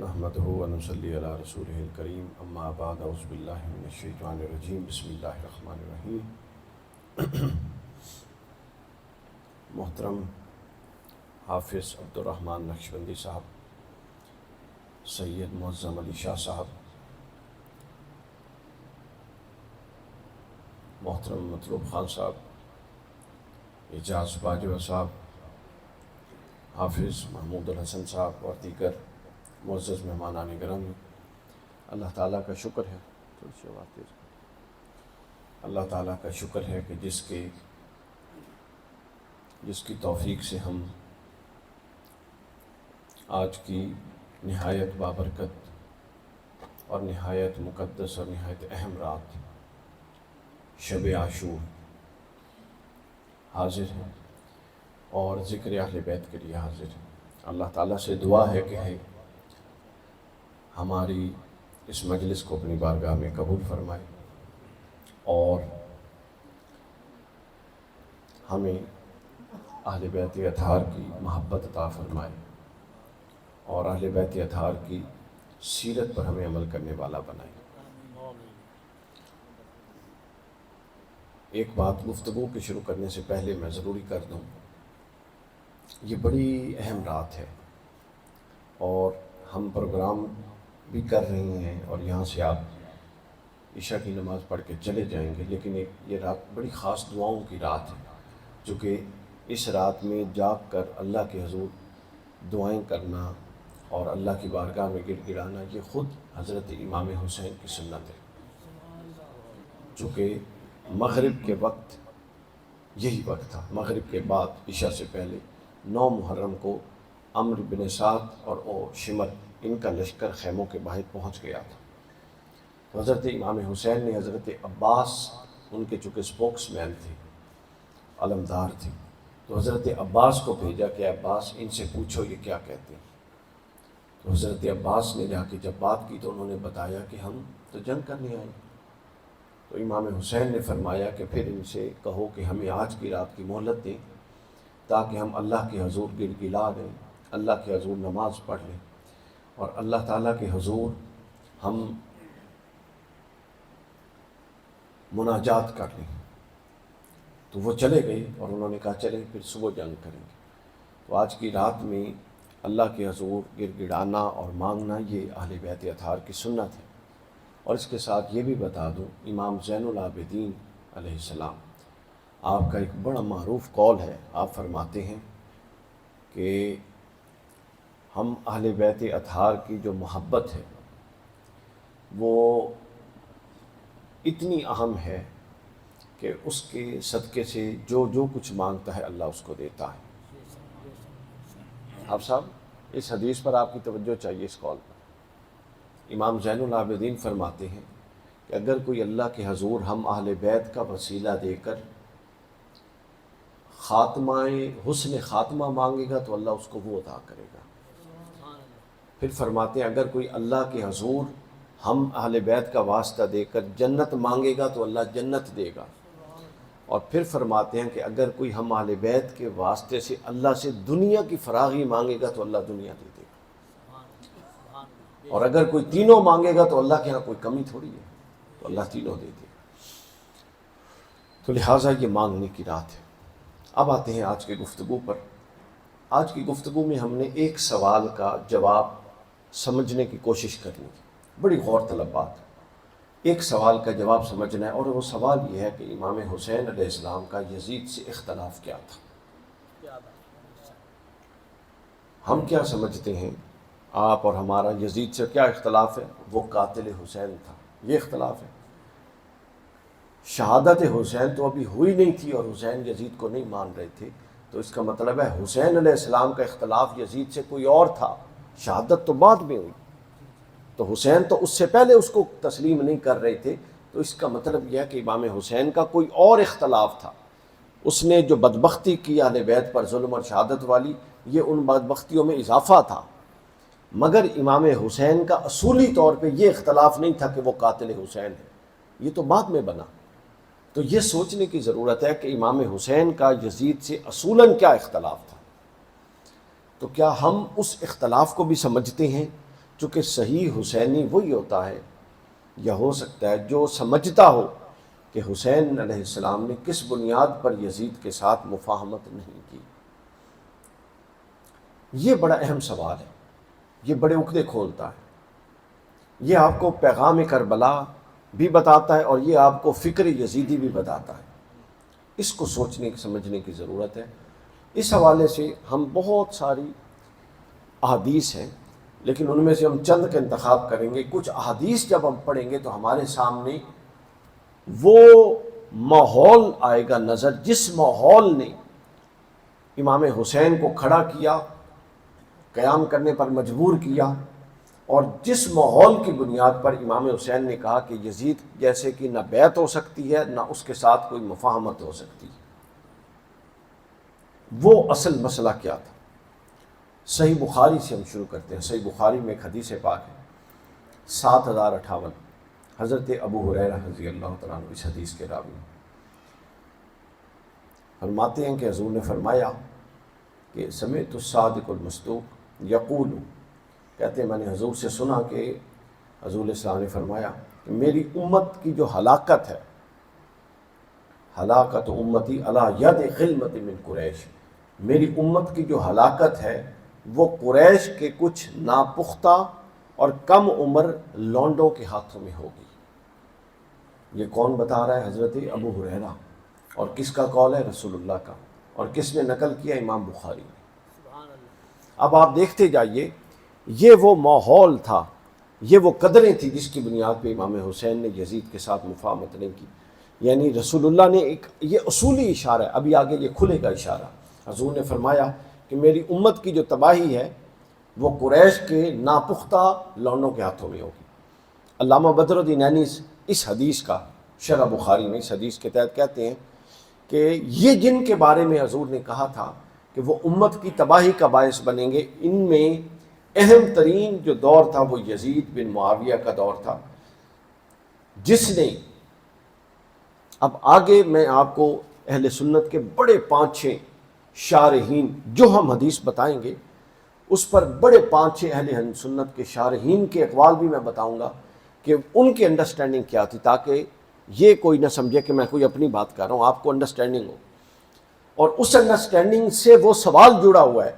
نحمده ونصلي على رسوله الكريم اما بعد اعوذ بالله من الشیطان الرجیم بسم اللہ الرحمن الرحیم۔ محترم حافظ عبدالرحمن نقشبندی صاحب، سید معظم علی شاہ صاحب، محترم مطلوب خان صاحب، اعجاز باجوہ صاحب، حافظ محمود الحسن صاحب اور دیگر معزز مہمانان گرامی، اللہ تعالیٰ کا شکر ہے اللہ تعالیٰ کا شکر ہے کہ جس کی توفیق سے ہم آج کی نہایت بابرکت اور نہایت مقدس اور نہایت اہم رات شب عاشور حاضر ہیں اور ذکر اہل بیت کے لیے حاضر ہیں۔ اللہ تعالیٰ سے دعا ہے کہ ہماری اس مجلس کو اپنی بارگاہ میں قبول فرمائے اور ہمیں اہل بیت اطہار کی محبت عطا فرمائے اور اہل بیت اطہار کی سیرت پر ہمیں عمل کرنے والا بنائے۔ ایک بات گفتگو کے شروع کرنے سے پہلے میں ضروری کر دوں، یہ بڑی اہم رات ہے اور ہم پروگرام بھی کر رہے ہیں اور یہاں سے آپ عشاء کی نماز پڑھ کے چلے جائیں گے، لیکن یہ رات بڑی خاص دعاؤں کی رات ہے، چونکہ اس رات میں جاگ کر اللہ کے حضور دعائیں کرنا اور اللہ کی بارگاہ میں گڑ گڑانا یہ خود حضرت امام حسین کی سنت ہے۔ چونکہ مغرب کے وقت یہی وقت تھا، مغرب کے بعد عشاء سے پہلے 9 محرم کو عمرو بن سعد اور شمر ان کا لشکر خیموں کے باہر پہنچ گیا تھا۔ تو حضرت امام حسین نے حضرت عباس، ان کے چونکہ اسپوکس مین تھے، علمدار تھے، تو حضرت عباس کو بھیجا کہ عباس ان سے پوچھو یہ کیا کہتے ہیں۔ تو حضرت عباس نے جا کے جب بات کی تو انہوں نے بتایا کہ ہم تو جنگ کرنے آئے۔ تو امام حسین نے فرمایا کہ پھر ان سے کہو کہ ہمیں آج کی رات کی مہلت دیں تاکہ ہم اللہ کے حضور گڑ گڑا دیں، اللہ کے حضور نماز پڑھ لیں اور اللہ تعالیٰ کے حضور ہم مناجات کر لیں۔ تو وہ چلے گئے اور انہوں نے کہا چلیں پھر صبح جنگ کریں گے۔ تو آج کی رات میں اللہ کے حضور گڑ گڑانا اور مانگنا یہ اہل بیت اطہار کی سنت ہے۔ اور اس کے ساتھ یہ بھی بتا دوں، امام زین العابدین علیہ السلام، آپ کا ایک بڑا معروف قول ہے، آپ فرماتے ہیں کہ ہم اہل بیت اطہار کی جو محبت ہے وہ اتنی اہم ہے کہ اس کے صدقے سے جو کچھ مانگتا ہے اللہ اس کو دیتا ہے۔ آپ صاحب اس حدیث پر آپ کی توجہ چاہیے، اس قول پر امام زین العابدین فرماتے ہیں کہ اگر کوئی اللہ کے حضور ہم اہل بیت کا وسیلہ دے کر حسن خاتمہ مانگے گا تو اللہ اس کو وہ عطا کرے گا۔ پھر فرماتے ہیں اگر کوئی اللہ کے حضور ہم اہل بیت کا واسطہ دے کر جنت مانگے گا تو اللہ جنت دے گا۔ اور پھر فرماتے ہیں کہ اگر کوئی ہم اہل بیت کے واسطے سے اللہ سے دنیا کی فراغی مانگے گا تو اللہ دنیا دے دے گا، اور اگر کوئی تینوں مانگے گا تو اللہ کے ہاں کوئی کمی تھوڑی ہے، تو اللہ تینوں دے دے گا۔ تو لہٰذا یہ مانگنے کی رات ہے۔ اب آتے ہیں آج کی گفتگو پر۔ آج کی گفتگو میں ہم نے ایک سوال کا جواب سمجھنے کی کوشش کرنی ہے، بڑی غور طلب بات۔ ایک سوال کا جواب سمجھنا ہے اور وہ سوال یہ ہے کہ امام حسین علیہ السلام کا یزید سے اختلاف کیا تھا؟ ہم کیا سمجھتے ہیں، آپ اور ہمارا یزید سے کیا اختلاف ہے؟ وہ قاتل حسین تھا، یہ اختلاف ہے۔ شہادت حسین تو ابھی ہوئی نہیں تھی اور حسین یزید کو نہیں مان رہے تھے، تو اس کا مطلب ہے حسین علیہ السلام کا اختلاف یزید سے کوئی اور تھا، شہادت تو بعد میں ہوئی، تو حسین تو اس سے پہلے اس کو تسلیم نہیں کر رہے تھے، تو اس کا مطلب یہ ہے کہ امام حسین کا کوئی اور اختلاف تھا۔ اس نے جو بدبختی کی اہل بیت پر ظلم اور شہادت والی، یہ ان بدبختیوں میں اضافہ تھا، مگر امام حسین کا اصولی طور پہ یہ اختلاف نہیں تھا کہ وہ قاتل حسین ہے، یہ تو بعد میں بنا۔ تو یہ سوچنے کی ضرورت ہے کہ امام حسین کا یزید سے اصولاً کیا اختلاف تھا۔ تو کیا ہم اس اختلاف کو بھی سمجھتے ہیں چونکہ صحیح حسینی وہی ہوتا ہے یا ہو سکتا ہے جو سمجھتا ہو کہ حسین علیہ السلام نے کس بنیاد پر یزید کے ساتھ مفاہمت نہیں کی۔ یہ بڑا اہم سوال ہے، یہ بڑے عقدے کھولتا ہے، یہ آپ کو پیغام کربلا بھی بتاتا ہے اور یہ آپ کو فکر یزیدی بھی بتاتا ہے۔ اس کو سوچنے سمجھنے کی ضرورت ہے۔ اس حوالے سے ہم بہت ساری احادیث ہیں، لیکن ان میں سے ہم چند کا انتخاب کریں گے۔ کچھ احادیث جب ہم پڑھیں گے تو ہمارے سامنے وہ ماحول آئے گا نظر، جس ماحول نے امام حسین کو کھڑا کیا، قیام کرنے پر مجبور کیا، اور جس ماحول کی بنیاد پر امام حسین نے کہا کہ یزید جیسے کہ نہ بیعت ہو سکتی ہے نہ اس کے ساتھ کوئی مفاہمت ہو سکتی ہے۔ وہ اصل مسئلہ کیا تھا؟ صحیح بخاری سے ہم شروع کرتے ہیں۔ صحیح بخاری میں ایک حدیث پاک ہے 7058، حضرت ابو ہریرہ رضی اللہ تعالیٰ عنہ اس حدیث کے راوی فرماتے ہیں کہ حضور نے فرمایا کہ سمعت الصادق المصدوق یقول، کہتے ہیں میں نے حضور سے سنا کہ حضور علیہ السلام نے فرمایا کہ میری امت کی جو ہلاکت ہے، ہلاکت امتی علی ید خلمت من قریش، میری امت کی جو ہلاکت ہے وہ قریش کے کچھ ناپختہ اور کم عمر لونڈوں کے ہاتھوں میں ہوگی۔ یہ کون بتا رہا ہے؟ حضرت ابو ہریرہ۔ اور کس کا قول ہے؟ رسول اللہ کا۔ اور کس نے نقل کیا؟ امام بخاری نے۔ اب آپ دیکھتے جائیے، یہ وہ ماحول تھا، یہ وہ قدریں تھیں جس کی بنیاد پہ امام حسین نے یزید کے ساتھ مفاہمت نہیں کی۔ یعنی رسول اللہ نے ایک یہ اصولی اشارہ ہے، ابھی آگے یہ کھلے گا اشارہ۔ حضور نے فرمایا کہ میری امت کی جو تباہی ہے وہ قریش کے ناپختہ لونڈوں کے ہاتھوں میں ہوگی۔ علامہ بدر الدین عینی اس حدیث کا شرح بخاری میں اس حدیث کے تحت کہتے ہیں کہ یہ جن کے بارے میں حضور نے کہا تھا کہ وہ امت کی تباہی کا باعث بنیں گے، ان میں اہم ترین جو دور تھا وہ یزید بن معاویہ کا دور تھا، جس نے، اب آگے میں آپ کو اہل سنت کے بڑے 5-6 شارحین جو ہم حدیث بتائیں گے اس پر بڑے 5-6 اہل سنت کے شارحین کے اقوال بھی میں بتاؤں گا کہ ان کی انڈرسٹینڈنگ کیا تھی، تاکہ یہ کوئی نہ سمجھے کہ میں کوئی اپنی بات کر رہا ہوں، آپ کو انڈرسٹینڈنگ ہو۔ اور اس انڈرسٹینڈنگ سے وہ سوال جڑا ہوا ہے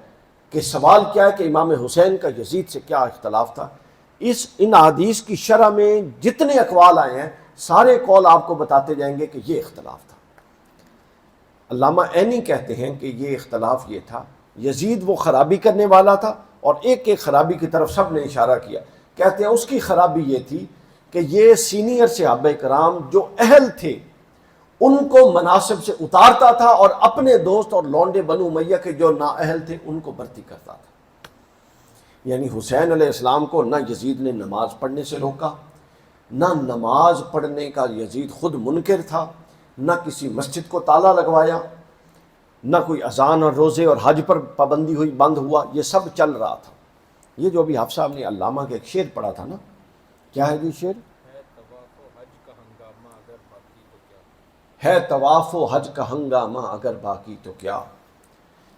کہ سوال کیا ہے کہ امام حسین کا یزید سے کیا اختلاف تھا۔ ان احادیث کی شرح میں جتنے اقوال آئے ہیں سارے قول آپ کو بتاتے جائیں گے کہ یہ اختلاف تھا۔ علامہ عینی کہتے ہیں کہ یہ اختلاف یہ تھا، یزید وہ خرابی کرنے والا تھا اور ایک ایک خرابی کی طرف سب نے اشارہ کیا۔ کہتے ہیں اس کی خرابی یہ تھی کہ یہ سینئر صحابہ کرام جو اہل تھے ان کو مناصب سے اتارتا تھا اور اپنے دوست اور لونڈے بنو امیہ کے جو نااہل تھے ان کو بھرتی کرتا تھا۔ یعنی حسین علیہ السلام کو نہ یزید نے نماز پڑھنے سے روکا، نہ نماز پڑھنے کا یزید خود منکر تھا، نہ کسی مسجد کو تالا لگوایا، نہ کوئی اذان اور روزے اور حج پر پابندی ہوئی، بند ہوا، یہ سب چل رہا تھا۔ یہ جو ابھی حافظ صاحب نے علامہ کے ایک شعر پڑھا تھا نا، کیا ہے یہ شعر؟ ہے طواف و حج کا ہنگامہ اگر باقی تو کیا۔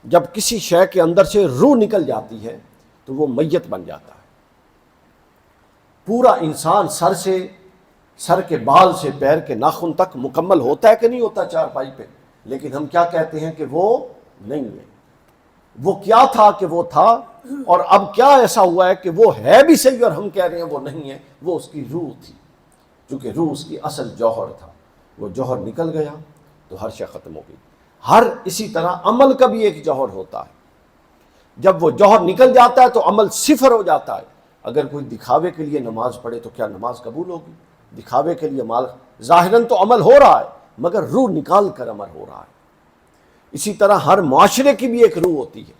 جب کسی شے کے اندر سے روح نکل جاتی ہے تو وہ میت بن جاتا ہے۔ پورا انسان سر کے بال سے پیر کے ناخن تک مکمل ہوتا ہے کہ نہیں ہوتا چارپائی پہ، لیکن ہم کیا کہتے ہیں کہ وہ نہیں ہے۔ وہ کیا تھا کہ وہ تھا، اور اب کیا ایسا ہوا ہے کہ وہ ہے بھی صحیح اور ہم کہہ رہے ہیں وہ نہیں ہے۔ وہ اس کی روح تھی، چونکہ روح اس کی اصل جوہر تھا، وہ جوہر نکل گیا تو ہر شے ختم ہو گئی۔ اسی طرح عمل کا بھی ایک جوہر ہوتا ہے، جب وہ جوہر نکل جاتا ہے تو عمل صفر ہو جاتا ہے۔ اگر کوئی دکھاوے کے لیے نماز پڑھے تو کیا نماز قبول ہوگی؟ دکھاوے کے لیے مال، ظاہراً تو عمل ہو رہا ہے مگر روح نکال کر عمل ہو رہا ہے۔ اسی طرح ہر معاشرے کی بھی ایک روح ہوتی ہے،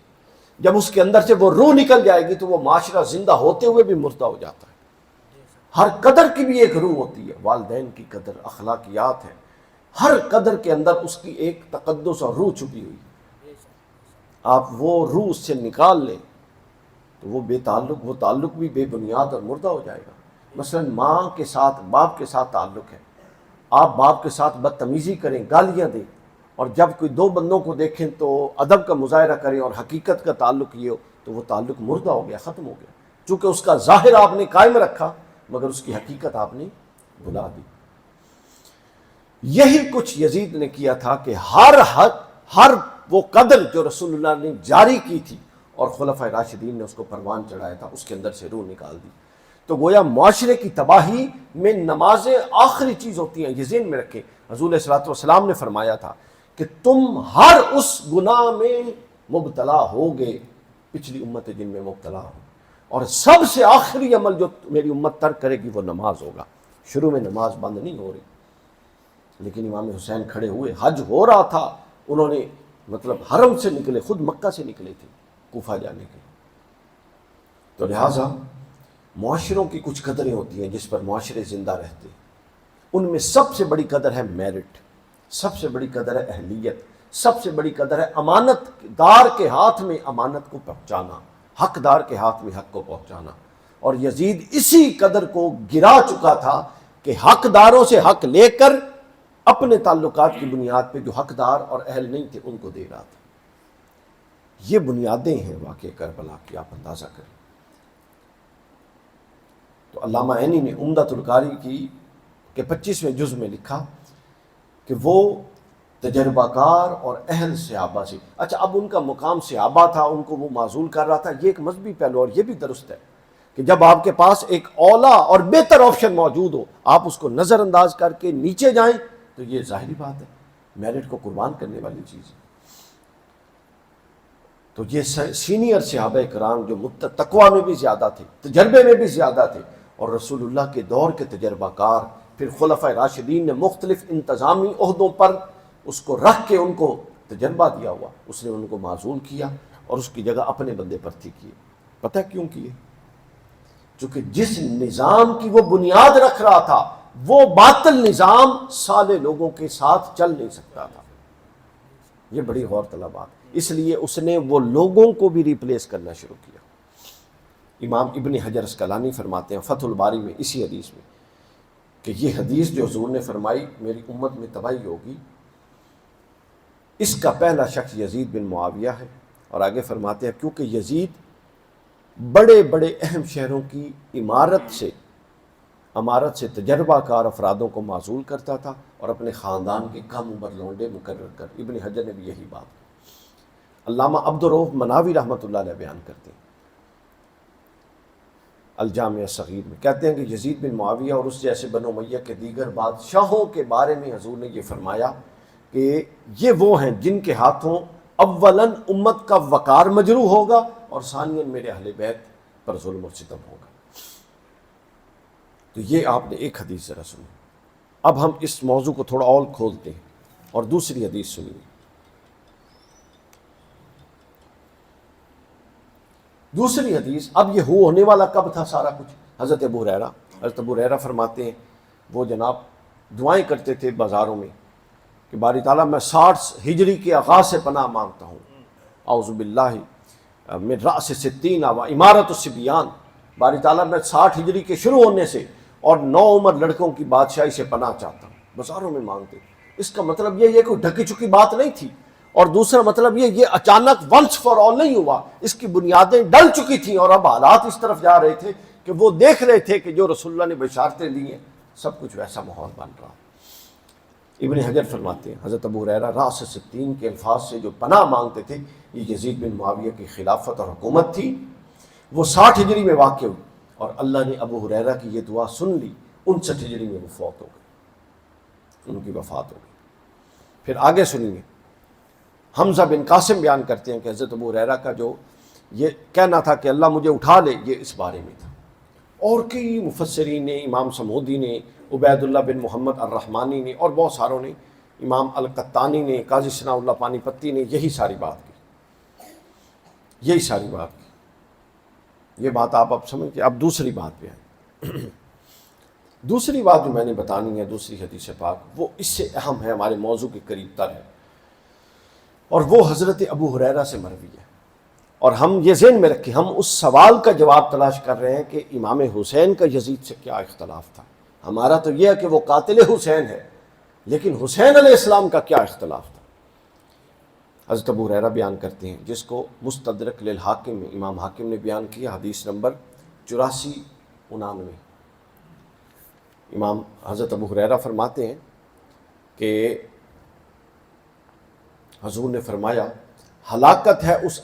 جب اس کے اندر سے وہ روح نکل جائے گی تو وہ معاشرہ زندہ ہوتے ہوئے بھی مردہ ہو جاتا ہے۔ ہر قدر کی بھی ایک روح ہوتی ہے، والدین کی قدر، اخلاقیات ہے، ہر قدر کے اندر اس کی ایک تقدس اور روح چھپی ہوئی ہے۔ آپ وہ روح اس سے نکال لیں تو وہ وہ تعلق بھی بے بنیاد اور مردہ ہو جائے گا۔ مثلا ماں کے ساتھ، باپ کے ساتھ تعلق ہے، آپ باپ کے ساتھ بدتمیزی کریں، گالیاں دیں، اور جب کوئی دو بندوں کو دیکھیں تو ادب کا مظاہرہ کریں اور حقیقت کا تعلق یہ ہو تو وہ تعلق مردہ ہو گیا، ختم ہو گیا۔ چونکہ اس کا ظاہر آپ نے قائم رکھا مگر اس کی حقیقت آپ نے بھلا دی۔ یہی کچھ یزید نے کیا تھا کہ ہر وہ قدر جو رسول اللہ نے جاری کی تھی اور خلفائے راشدین نے اس کو پروان چڑھایا تھا، اس کے اندر سے روح نکال دی۔ تو گویا معاشرے کی تباہی میں نمازیں آخری چیز ہوتی ہیں، یہ ذہن میں رکھیں۔ حضور علیہ الصلوۃ والسلام نے فرمایا تھا کہ تم ہر اس گناہ میں مبتلا ہوگے پچھلی امت جن میں مبتلا ہو، اور سب سے آخری عمل جو میری امت ترک کرے گی وہ نماز ہوگا۔ شروع میں نماز بند نہیں ہو رہی، لیکن امام حسین کھڑے ہوئے، حج ہو رہا تھا، انہوں نے مطلب حرم سے نکلے، خود مکہ سے نکلے تھے کوفہ جانے کے لیے۔ تو لہٰذا معاشروں کی کچھ قدریں ہوتی ہیں جس پر معاشرے زندہ رہتے ہیں، ان میں سب سے بڑی قدر ہے میرٹ، سب سے بڑی قدر ہے اہلیت، سب سے بڑی قدر ہے امانت دار کے ہاتھ میں امانت کو پہنچانا، حقدار کے ہاتھ میں حق کو پہنچانا۔ اور یزید اسی قدر کو گرا چکا تھا کہ حقداروں سے حق لے کر اپنے تعلقات کی بنیاد پہ جو حقدار اور اہل نہیں تھے ان کو دے رہا تھا۔ یہ بنیادیں ہیں واقعہ کربلا کی، آپ اندازہ کریں۔ تو علامہ عینی نے عمدۃ القاری کی کہ 25ویں جز میں لکھا کہ وہ تجربہ کار اور اہل صحابہ سے، اچھا اب ان کا مقام صحابہ تھا، ان کو وہ معزول کر رہا تھا، یہ ایک مذہبی پہلو، اور یہ بھی درست ہے کہ جب آپ کے پاس ایک اولا اور بہتر آپشن موجود ہو آپ اس کو نظر انداز کر کے نیچے جائیں تو یہ ظاہری بات ہے، میرٹ کو قربان کرنے والی چیز ہے۔ تو یہ سینئر صحابہ کرام جو تقویٰ میں بھی زیادہ تھے، تجربے میں بھی زیادہ تھے، اور رسول اللہ کے دور کے تجربہ کار، پھر خلفائے راشدین نے مختلف انتظامی عہدوں پر اس کو رکھ کے ان کو تجربہ دیا ہوا، اس نے ان کو معزول کیا اور اس کی جگہ اپنے بندے پرتی کیے۔ پتہ کیوں کیے؟ چونکہ جس نظام کی وہ بنیاد رکھ رہا تھا وہ باطل نظام سالے لوگوں کے ساتھ چل نہیں سکتا تھا۔ یہ بڑی غور طلب بات، اس لیے اس نے وہ لوگوں کو بھی ریپلیس کرنا شروع کیا۔ امام ابن حجر اسقلانی فرماتے ہیں فتح الباری میں اسی حدیث میں کہ یہ حدیث جو حضور نے فرمائی میری امت میں تباہی ہوگی، اس کا پہلا شخص یزید بن معاویہ ہے۔ اور آگے فرماتے ہیں کیونکہ یزید بڑے بڑے اہم شہروں کی امارت سے تجربہ کار افرادوں کو معزول کرتا تھا اور اپنے خاندان کے کم عمر لونڈے مقرر کر۔ ابن حجر نے بھی یہی بات کی۔ علامہ عبدالرؤف مناوی رحمۃ اللہ علیہ بیان کرتے ہیں الجامع الصغیر میں، کہتے ہیں کہ یزید بن معاویہ اور اس جیسے بنو امیہ کے دیگر بادشاہوں کے بارے میں حضور نے یہ فرمایا کہ یہ وہ ہیں جن کے ہاتھوں اولاً امت کا وقار مجروح ہوگا اور ثانیاً میرے اہل بیت پر ظلم و ستم ہوگا۔ تو یہ آپ نے ایک حدیث ذرا سنی۔ اب ہم اس موضوع کو تھوڑا اور کھولتے ہیں اور دوسری حدیث سنیے۔ دوسری حدیث، اب یہ ہونے والا کب تھا سارا کچھ؟ حضرت ابو ہریرہ فرماتے ہیں وہ جناب دعائیں کرتے تھے بازاروں میں کہ باری تعالیٰ میں 60 ہجری کے آغاز سے پناہ مانگتا ہوں، اعوذ باللہ من رأس 60 و امارت الصبیان، باری تعالیٰ میں 60 ہجری کے شروع ہونے سے اور 9 عمر لڑکوں کی بادشاہی سے پناہ چاہتا ہوں۔ بازاروں میں مانگتے، اس کا مطلب یہ کوئی ڈھکی چکی بات نہیں تھی، اور دوسرا مطلب یہ اچانک ونس فار آل نہیں ہوا، اس کی بنیادیں ڈل چکی تھیں اور اب حالات اس طرف جا رہے تھے کہ وہ دیکھ رہے تھے کہ جو رسول اللہ نے بشارتیں دی ہیں سب کچھ ویسا ماحول بن رہا۔ ابن حجر فرماتے ہیں حضرت ابو ہریرہ راس 60 کے الفاظ سے جو پناہ مانگتے تھے یہ یزید بن معاویہ کی خلافت اور حکومت تھی، وہ 60 ہجری میں واقع ہوئی اور اللہ نے ابو ہریرہ کی یہ دعا سن لی، 59 ہجری میں وہ فوت ہو گئے، ان کی وفات ہو گئی۔ پھر آگے سنیے، حمزہ بن قاسم بیان کرتے ہیں کہ حضرت ابو ہریرہ کا جو یہ کہنا تھا کہ اللہ مجھے اٹھا لے، یہ اس بارے میں تھا۔ اور کئی مفسرین نے، امام سمودی نے، عبید اللہ بن محمد الرحمانی نے اور بہت ساروں نے، امام القطانی نے، قاضی ثناء اللہ پانی پتی نے یہی ساری بات کی، یہی ساری بات کی۔ یہ بات آپ اب سمجھ کے اب دوسری بات پہ آئیں۔ دوسری بات جو میں نے بتانی ہے، دوسری حدیث پاک، وہ اس سے اہم ہے، ہمارے موضوع کے قریب تر ہے، اور وہ حضرت ابو ہریرہ سے مروی ہے۔ اور ہم یہ ذہن میں رکھیں، ہم اس سوال کا جواب تلاش کر رہے ہیں کہ امام حسین کا یزید سے کیا اختلاف تھا۔ ہمارا تو یہ ہے کہ وہ قاتل حسین ہے، لیکن حسین علیہ السلام کا کیا اختلاف تھا۔ حضرت ابو ہریرہ بیان کرتے ہیں، جس کو مستدرک للحاکم میں امام حاکم نے بیان کیا، حدیث نمبر 84-99 امام حضرت ابو ہریرہ فرماتے ہیں کہ حضور نے فرمایا ہلاکت ہے اس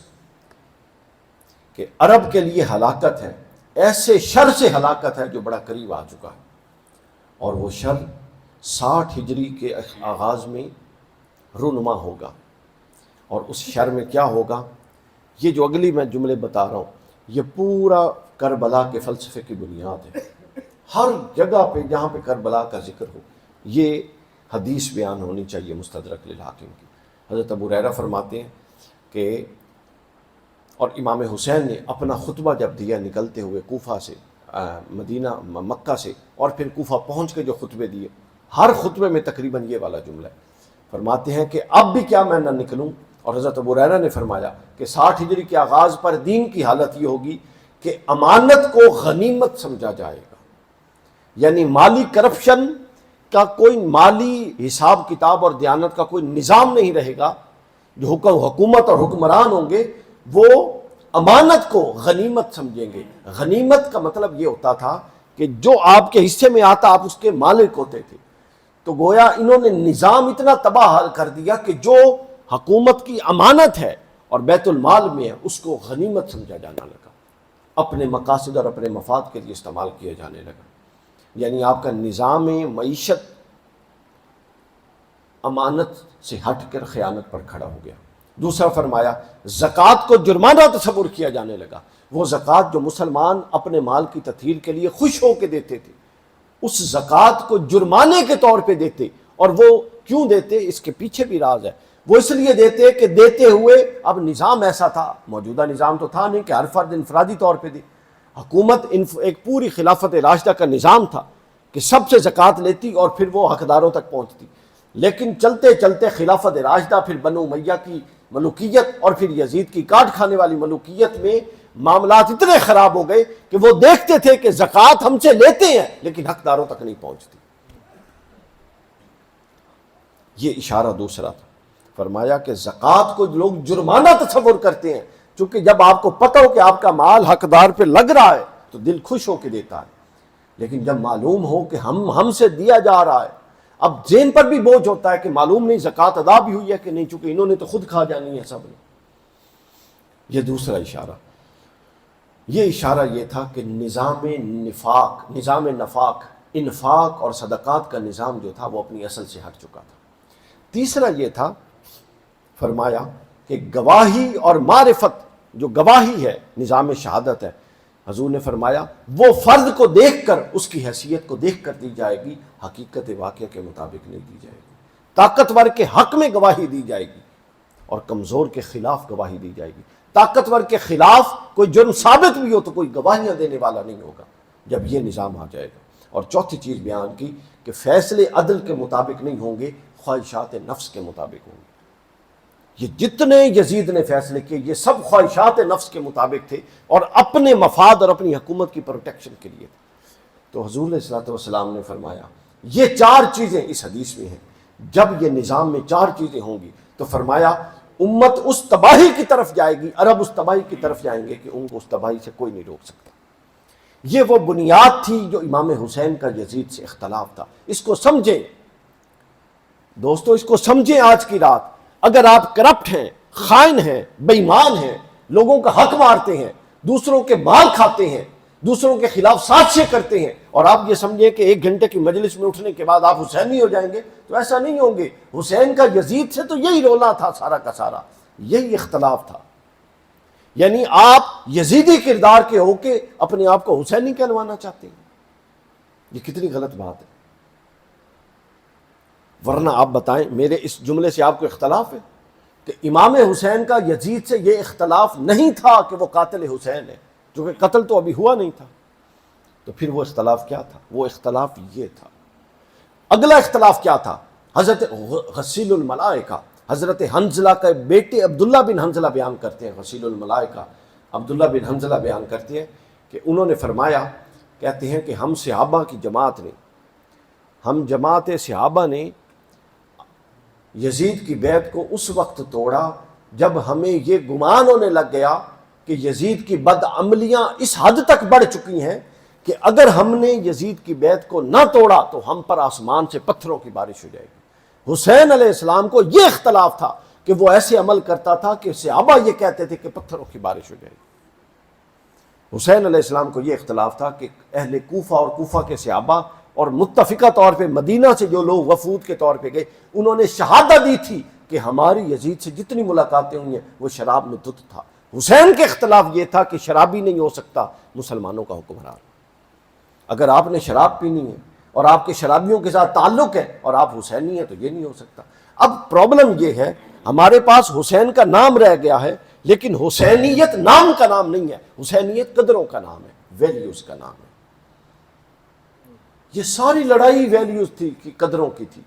کہ عرب کے لیے ہلاکت ہے، ایسے شر سے ہلاکت ہے جو بڑا قریب آ چکا ہے، اور وہ شر 60 ہجری کے آغاز میں رونما ہوگا۔ اور اس شر میں کیا ہوگا؟ یہ جو اگلی میں جملے بتا رہا ہوں یہ پورا کربلا کے فلسفے کی بنیاد ہے۔ ہر جگہ پہ جہاں پہ کربلا کا ذکر ہو یہ حدیث بیان ہونی چاہیے مستدرک للحاکم کی۔ حضرت ابو ہریرہ فرماتے ہیں کہ اور امام حسین نے اپنا خطبہ جب دیا نکلتے ہوئے کوفہ سے، مدینہ مکہ سے، اور پھر کوفہ پہنچ کے جو خطبے دیے، ہر خطبے میں تقریباً یہ والا جملہ ہے۔ فرماتے ہیں کہ اب بھی کیا میں نہ نکلوں، اور حضرت ابو ہریرہ نے فرمایا کہ 60 ہجری کے آغاز پر دین کی حالت یہ ہوگی کہ امانت کو غنیمت سمجھا جائے گا، یعنی مالی کرپشن کا کوئی مالی حساب کتاب اور دیانت کا کوئی نظام نہیں رہے گا۔ جو حکومت اور حکمران ہوں گے وہ امانت کو غنیمت سمجھیں گے۔ غنیمت کا مطلب یہ ہوتا تھا کہ جو آپ کے حصے میں آتا آپ اس کے مالک ہوتے تھے۔ تو گویا انہوں نے نظام اتنا تباہ کر دیا کہ جو حکومت کی امانت ہے اور بیت المال میں ہے اس کو غنیمت سمجھا جانا لگا، اپنے مقاصد اور اپنے مفاد کے لیے استعمال کیا جانے لگا۔ یعنی آپ کا نظام معیشت امانت سے ہٹ کر خیانت پر کھڑا ہو گیا۔ دوسرا فرمایا زکوٰۃ کو جرمانہ تصور کیا جانے لگا۔ وہ زکوٰۃ جو مسلمان اپنے مال کی تطہیر کے لیے خوش ہو کے دیتے تھے، اس زکوٰۃ کو جرمانے کے طور پہ دیتے۔ اور وہ کیوں دیتے؟ اس کے پیچھے بھی راز ہے۔ وہ اس لیے دیتے کہ دیتے ہوئے اب نظام ایسا تھا، موجودہ نظام تو تھا نہیں کہ ہر فرد انفرادی طور پہ دے، حکومت ایک پوری خلافت راشدہ کا نظام تھا کہ سب سے زکوٰۃ لیتی اور پھر وہ حقداروں تک پہنچتی۔ لیکن چلتے چلتے خلافت راشدہ، پھر بنو امیہ کی ملوکیت اور پھر یزید کی کاٹ کھانے والی ملوکیت میں معاملات اتنے خراب ہو گئے کہ وہ دیکھتے تھے کہ زکوٰۃ ہم سے لیتے ہیں لیکن حقداروں تک نہیں پہنچتی۔ یہ اشارہ دوسرا تھا۔ فرمایا کہ زکوٰۃ کو لوگ جرمانہ تصور کرتے ہیں، چونکہ جب آپ کو پتہ ہو کہ آپ کا مال حقدار پہ لگ رہا ہے تو دل خوش ہو کے دیتا ہے، لیکن جب معلوم ہو کہ ہم سے دیا جا رہا ہے، اب ذہن پر بھی بوجھ ہوتا ہے کہ معلوم نہیں زکوٰۃ ادا بھی ہوئی ہے کہ نہیں، چونکہ انہوں نے تو خود کھا جانی ہے سب نے۔ یہ دوسرا اشارہ۔ یہ اشارہ یہ تھا کہ نظام نفاق، انفاق اور صدقات کا نظام جو تھا وہ اپنی اصل سے ہٹ چکا تھا۔ تیسرا یہ تھا، فرمایا کہ گواہی اور معرفت، جو گواہی ہے نظام شہادت ہے، حضور نے فرمایا وہ فرد کو دیکھ کر، اس کی حیثیت کو دیکھ کر دی جائے گی، حقیقت واقعہ کے مطابق نہیں دی جائے گی۔ طاقتور کے حق میں گواہی دی جائے گی اور کمزور کے خلاف گواہی دی جائے گی۔ طاقتور کے خلاف کوئی جرم ثابت بھی ہو تو کوئی گواہیاں دینے والا نہیں ہوگا جب یہ نظام آ جائے گا۔ اور چوتھی چیز بیان کی کہ فیصلے عدل کے مطابق نہیں ہوں گے، خواہشات نفس کے مطابق ہوں گے۔ یہ جتنے یزید نے فیصلے کیے یہ سب خواہشات نفس کے مطابق تھے اور اپنے مفاد اور اپنی حکومت کی پروٹیکشن کے لیے تھے۔ تو حضور علیہ الصلوۃ والسلام نے فرمایا یہ 4 چیزیں اس حدیث میں ہیں، جب یہ نظام میں 4 چیزیں ہوں گی تو فرمایا امت اس تباہی کی طرف جائے گی، عرب اس تباہی کی طرف جائیں گے کہ ان کو اس تباہی سے کوئی نہیں روک سکتا۔ یہ وہ بنیاد تھی جو امام حسین کا یزید سے اختلاف تھا۔ اس کو سمجھیں دوستو، اس کو سمجھیں آج کی رات۔ اگر آپ کرپٹ ہیں، خائن ہیں، بے ایمان ہیں، لوگوں کا حق مارتے ہیں، دوسروں کے مال کھاتے ہیں، دوسروں کے خلاف سازشیں کرتے ہیں، اور آپ یہ سمجھیں کہ 1 گھنٹے کی مجلس میں اٹھنے کے بعد آپ حسینی ہو جائیں گے، تو ایسا نہیں ہوں گے۔ حسین کا یزید سے تو یہی رونا تھا، سارا کا سارا یہی اختلاف تھا۔ یعنی آپ یزیدی کردار کے ہو کے اپنے آپ کو حسینی کہلوانا چاہتے ہیں، یہ کتنی غلط بات ہے۔ ورنہ آپ بتائیں، میرے اس جملے سے آپ کو اختلاف ہے کہ امام حسین کا یزید سے یہ اختلاف نہیں تھا کہ وہ قاتل حسین ہے، کیونکہ قتل تو ابھی ہوا نہیں تھا، تو پھر وہ اختلاف کیا تھا؟ وہ اختلاف یہ تھا۔ اگلا اختلاف کیا تھا؟ حضرت غسیل الملائکہ، حضرت حنظلہ کا بیٹے عبداللہ بن حنظلہ بیان کرتے ہیں، غسیل الملائکہ عبداللہ بن حنظلہ بیان کرتے ہیں کہ انہوں نے فرمایا، کہتے ہیں کہ ہم صحابہ کی جماعت نے، ہم جماعت صحابہ نے یزید کی بیعت کو اس وقت توڑا جب ہمیں یہ گمان ہونے لگ گیا کہ یزید کی بدعملیاں اس حد تک بڑھ چکی ہیں کہ اگر ہم نے یزید کی بیعت کو نہ توڑا تو ہم پر آسمان سے پتھروں کی بارش ہو جائے گی۔ حسین علیہ السلام کو یہ اختلاف تھا کہ وہ ایسے عمل کرتا تھا کہ صحابہ یہ کہتے تھے کہ پتھروں کی بارش ہو جائے گی۔ حسین علیہ السلام کو یہ اختلاف تھا کہ اہل کوفہ اور کوفہ کے صحابہ اور متفقہ طور پہ مدینہ سے جو لوگ وفود کے طور پہ گئے انہوں نے شہادت دی تھی کہ ہماری یزید سے جتنی ملاقاتیں ہوئی ہیں وہ شراب میں دھت تھا۔ حسین کے اختلاف یہ تھا کہ شرابی نہیں ہو سکتا مسلمانوں کا حکمران۔ اگر آپ نے شراب پینی ہے اور آپ کے شرابیوں کے ساتھ تعلق ہے اور آپ حسینی ہیں تو یہ نہیں ہو سکتا۔ اب پرابلم یہ ہے ہمارے پاس حسین کا نام رہ گیا ہے لیکن حسینیت نام کا نام نہیں ہے، حسینیت قدروں کا نام ہے، ویلیوز کا نام ہے۔ یہ ساری لڑائی ویلیوز تھی کہ قدروں کی تھی،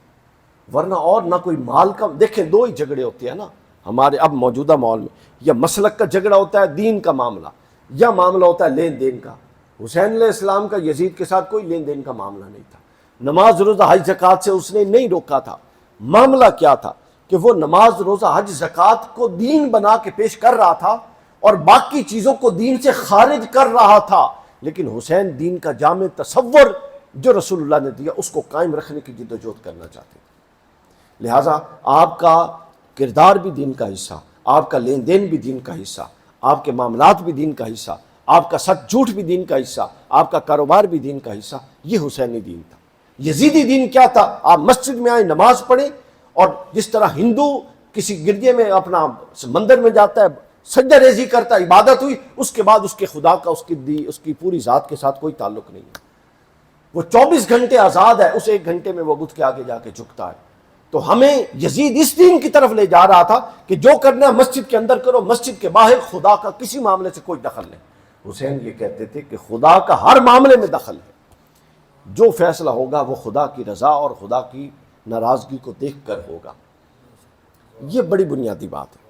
ورنہ اور نہ کوئی مال کا۔ دیکھیں دو ہی جھگڑے ہوتے ہیں نا ہمارے اب موجودہ ماحول میں، یا مسلک کا جھگڑا ہوتا ہے دین کا معاملہ، یا معاملہ ہوتا ہے لین دین کا۔ حسین علیہ السلام کا یزید کے ساتھ کوئی لین دین کا معاملہ نہیں تھا، نماز روزہ حج زکوٰۃ سے اس نے نہیں روکا تھا۔ معاملہ کیا تھا کہ وہ نماز روزہ حج زکوٰۃ کو دین بنا کے پیش کر رہا تھا اور باقی چیزوں کو دین سے خارج کر رہا تھا، لیکن حسین دین کا جامع تصور جو رسول اللہ نے دیا اس کو قائم رکھنے کی جدوجہد کرنا چاہتے تھے۔ لہٰذا آپ کا کردار بھی دین کا حصہ، آپ کا لین دین بھی دین کا حصہ، آپ کے معاملات بھی دین کا حصہ، آپ کا سچ جھوٹ بھی دین کا حصہ، آپ کا کاروبار بھی دین کا حصہ۔ یہ حسینی دین تھا۔ یزیدی دین کیا تھا؟ آپ مسجد میں آئیں نماز پڑھیں، اور جس طرح ہندو کسی گرجے میں اپنا مندر میں جاتا ہے سجدہ ریزی کرتا ہے، عبادت ہوئی، اس کے بعد اس کے خدا کا اس کی پوری ذات کے ساتھ کوئی تعلق نہیں ہے۔ وہ 24 گھنٹے آزاد ہے، اس 1 گھنٹے میں وہ بت کے آگے جا کے جھکتا ہے۔ تو ہمیں یزید اس دین کی طرف لے جا رہا تھا کہ جو کرنا ہے مسجد کے اندر کرو، مسجد کے باہر خدا کا کسی معاملے سے کوئی دخل نہیں۔ حسین یہ کہتے تھے کہ خدا کا ہر معاملے میں دخل ہے، جو فیصلہ ہوگا وہ خدا کی رضا اور خدا کی ناراضگی کو دیکھ کر ہوگا۔ یہ بڑی بنیادی بات ہے۔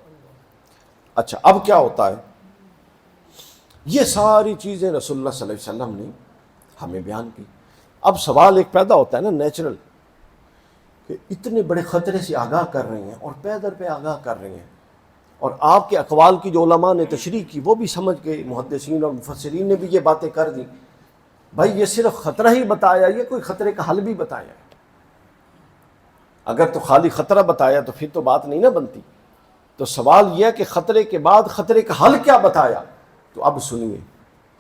اچھا اب کیا ہوتا ہے؟ یہ ساری چیزیں رسول اللہ صلی اللہ علیہ وسلم نے ہمیں بیان کی۔ اب سوال ایک پیدا ہوتا ہے نا نیچرل، کہ اتنے بڑے خطرے سے آگاہ کر رہے ہیں اور پے در پہ آگاہ کر رہے ہیں، اور آپ کے اقوال کی جو علماء نے تشریح کی وہ بھی سمجھ گئے، محدثین اور مفسرین نے بھی یہ باتیں کر دی۔ بھائی یہ صرف خطرہ ہی بتایا، یہ کوئی خطرے کا حل بھی بتایا؟ اگر تو خالی خطرہ بتایا تو پھر تو بات نہیں نہ بنتی۔ تو سوال یہ ہے کہ خطرے کے بعد خطرے کا حل کیا بتایا؟ تو اب سنیے،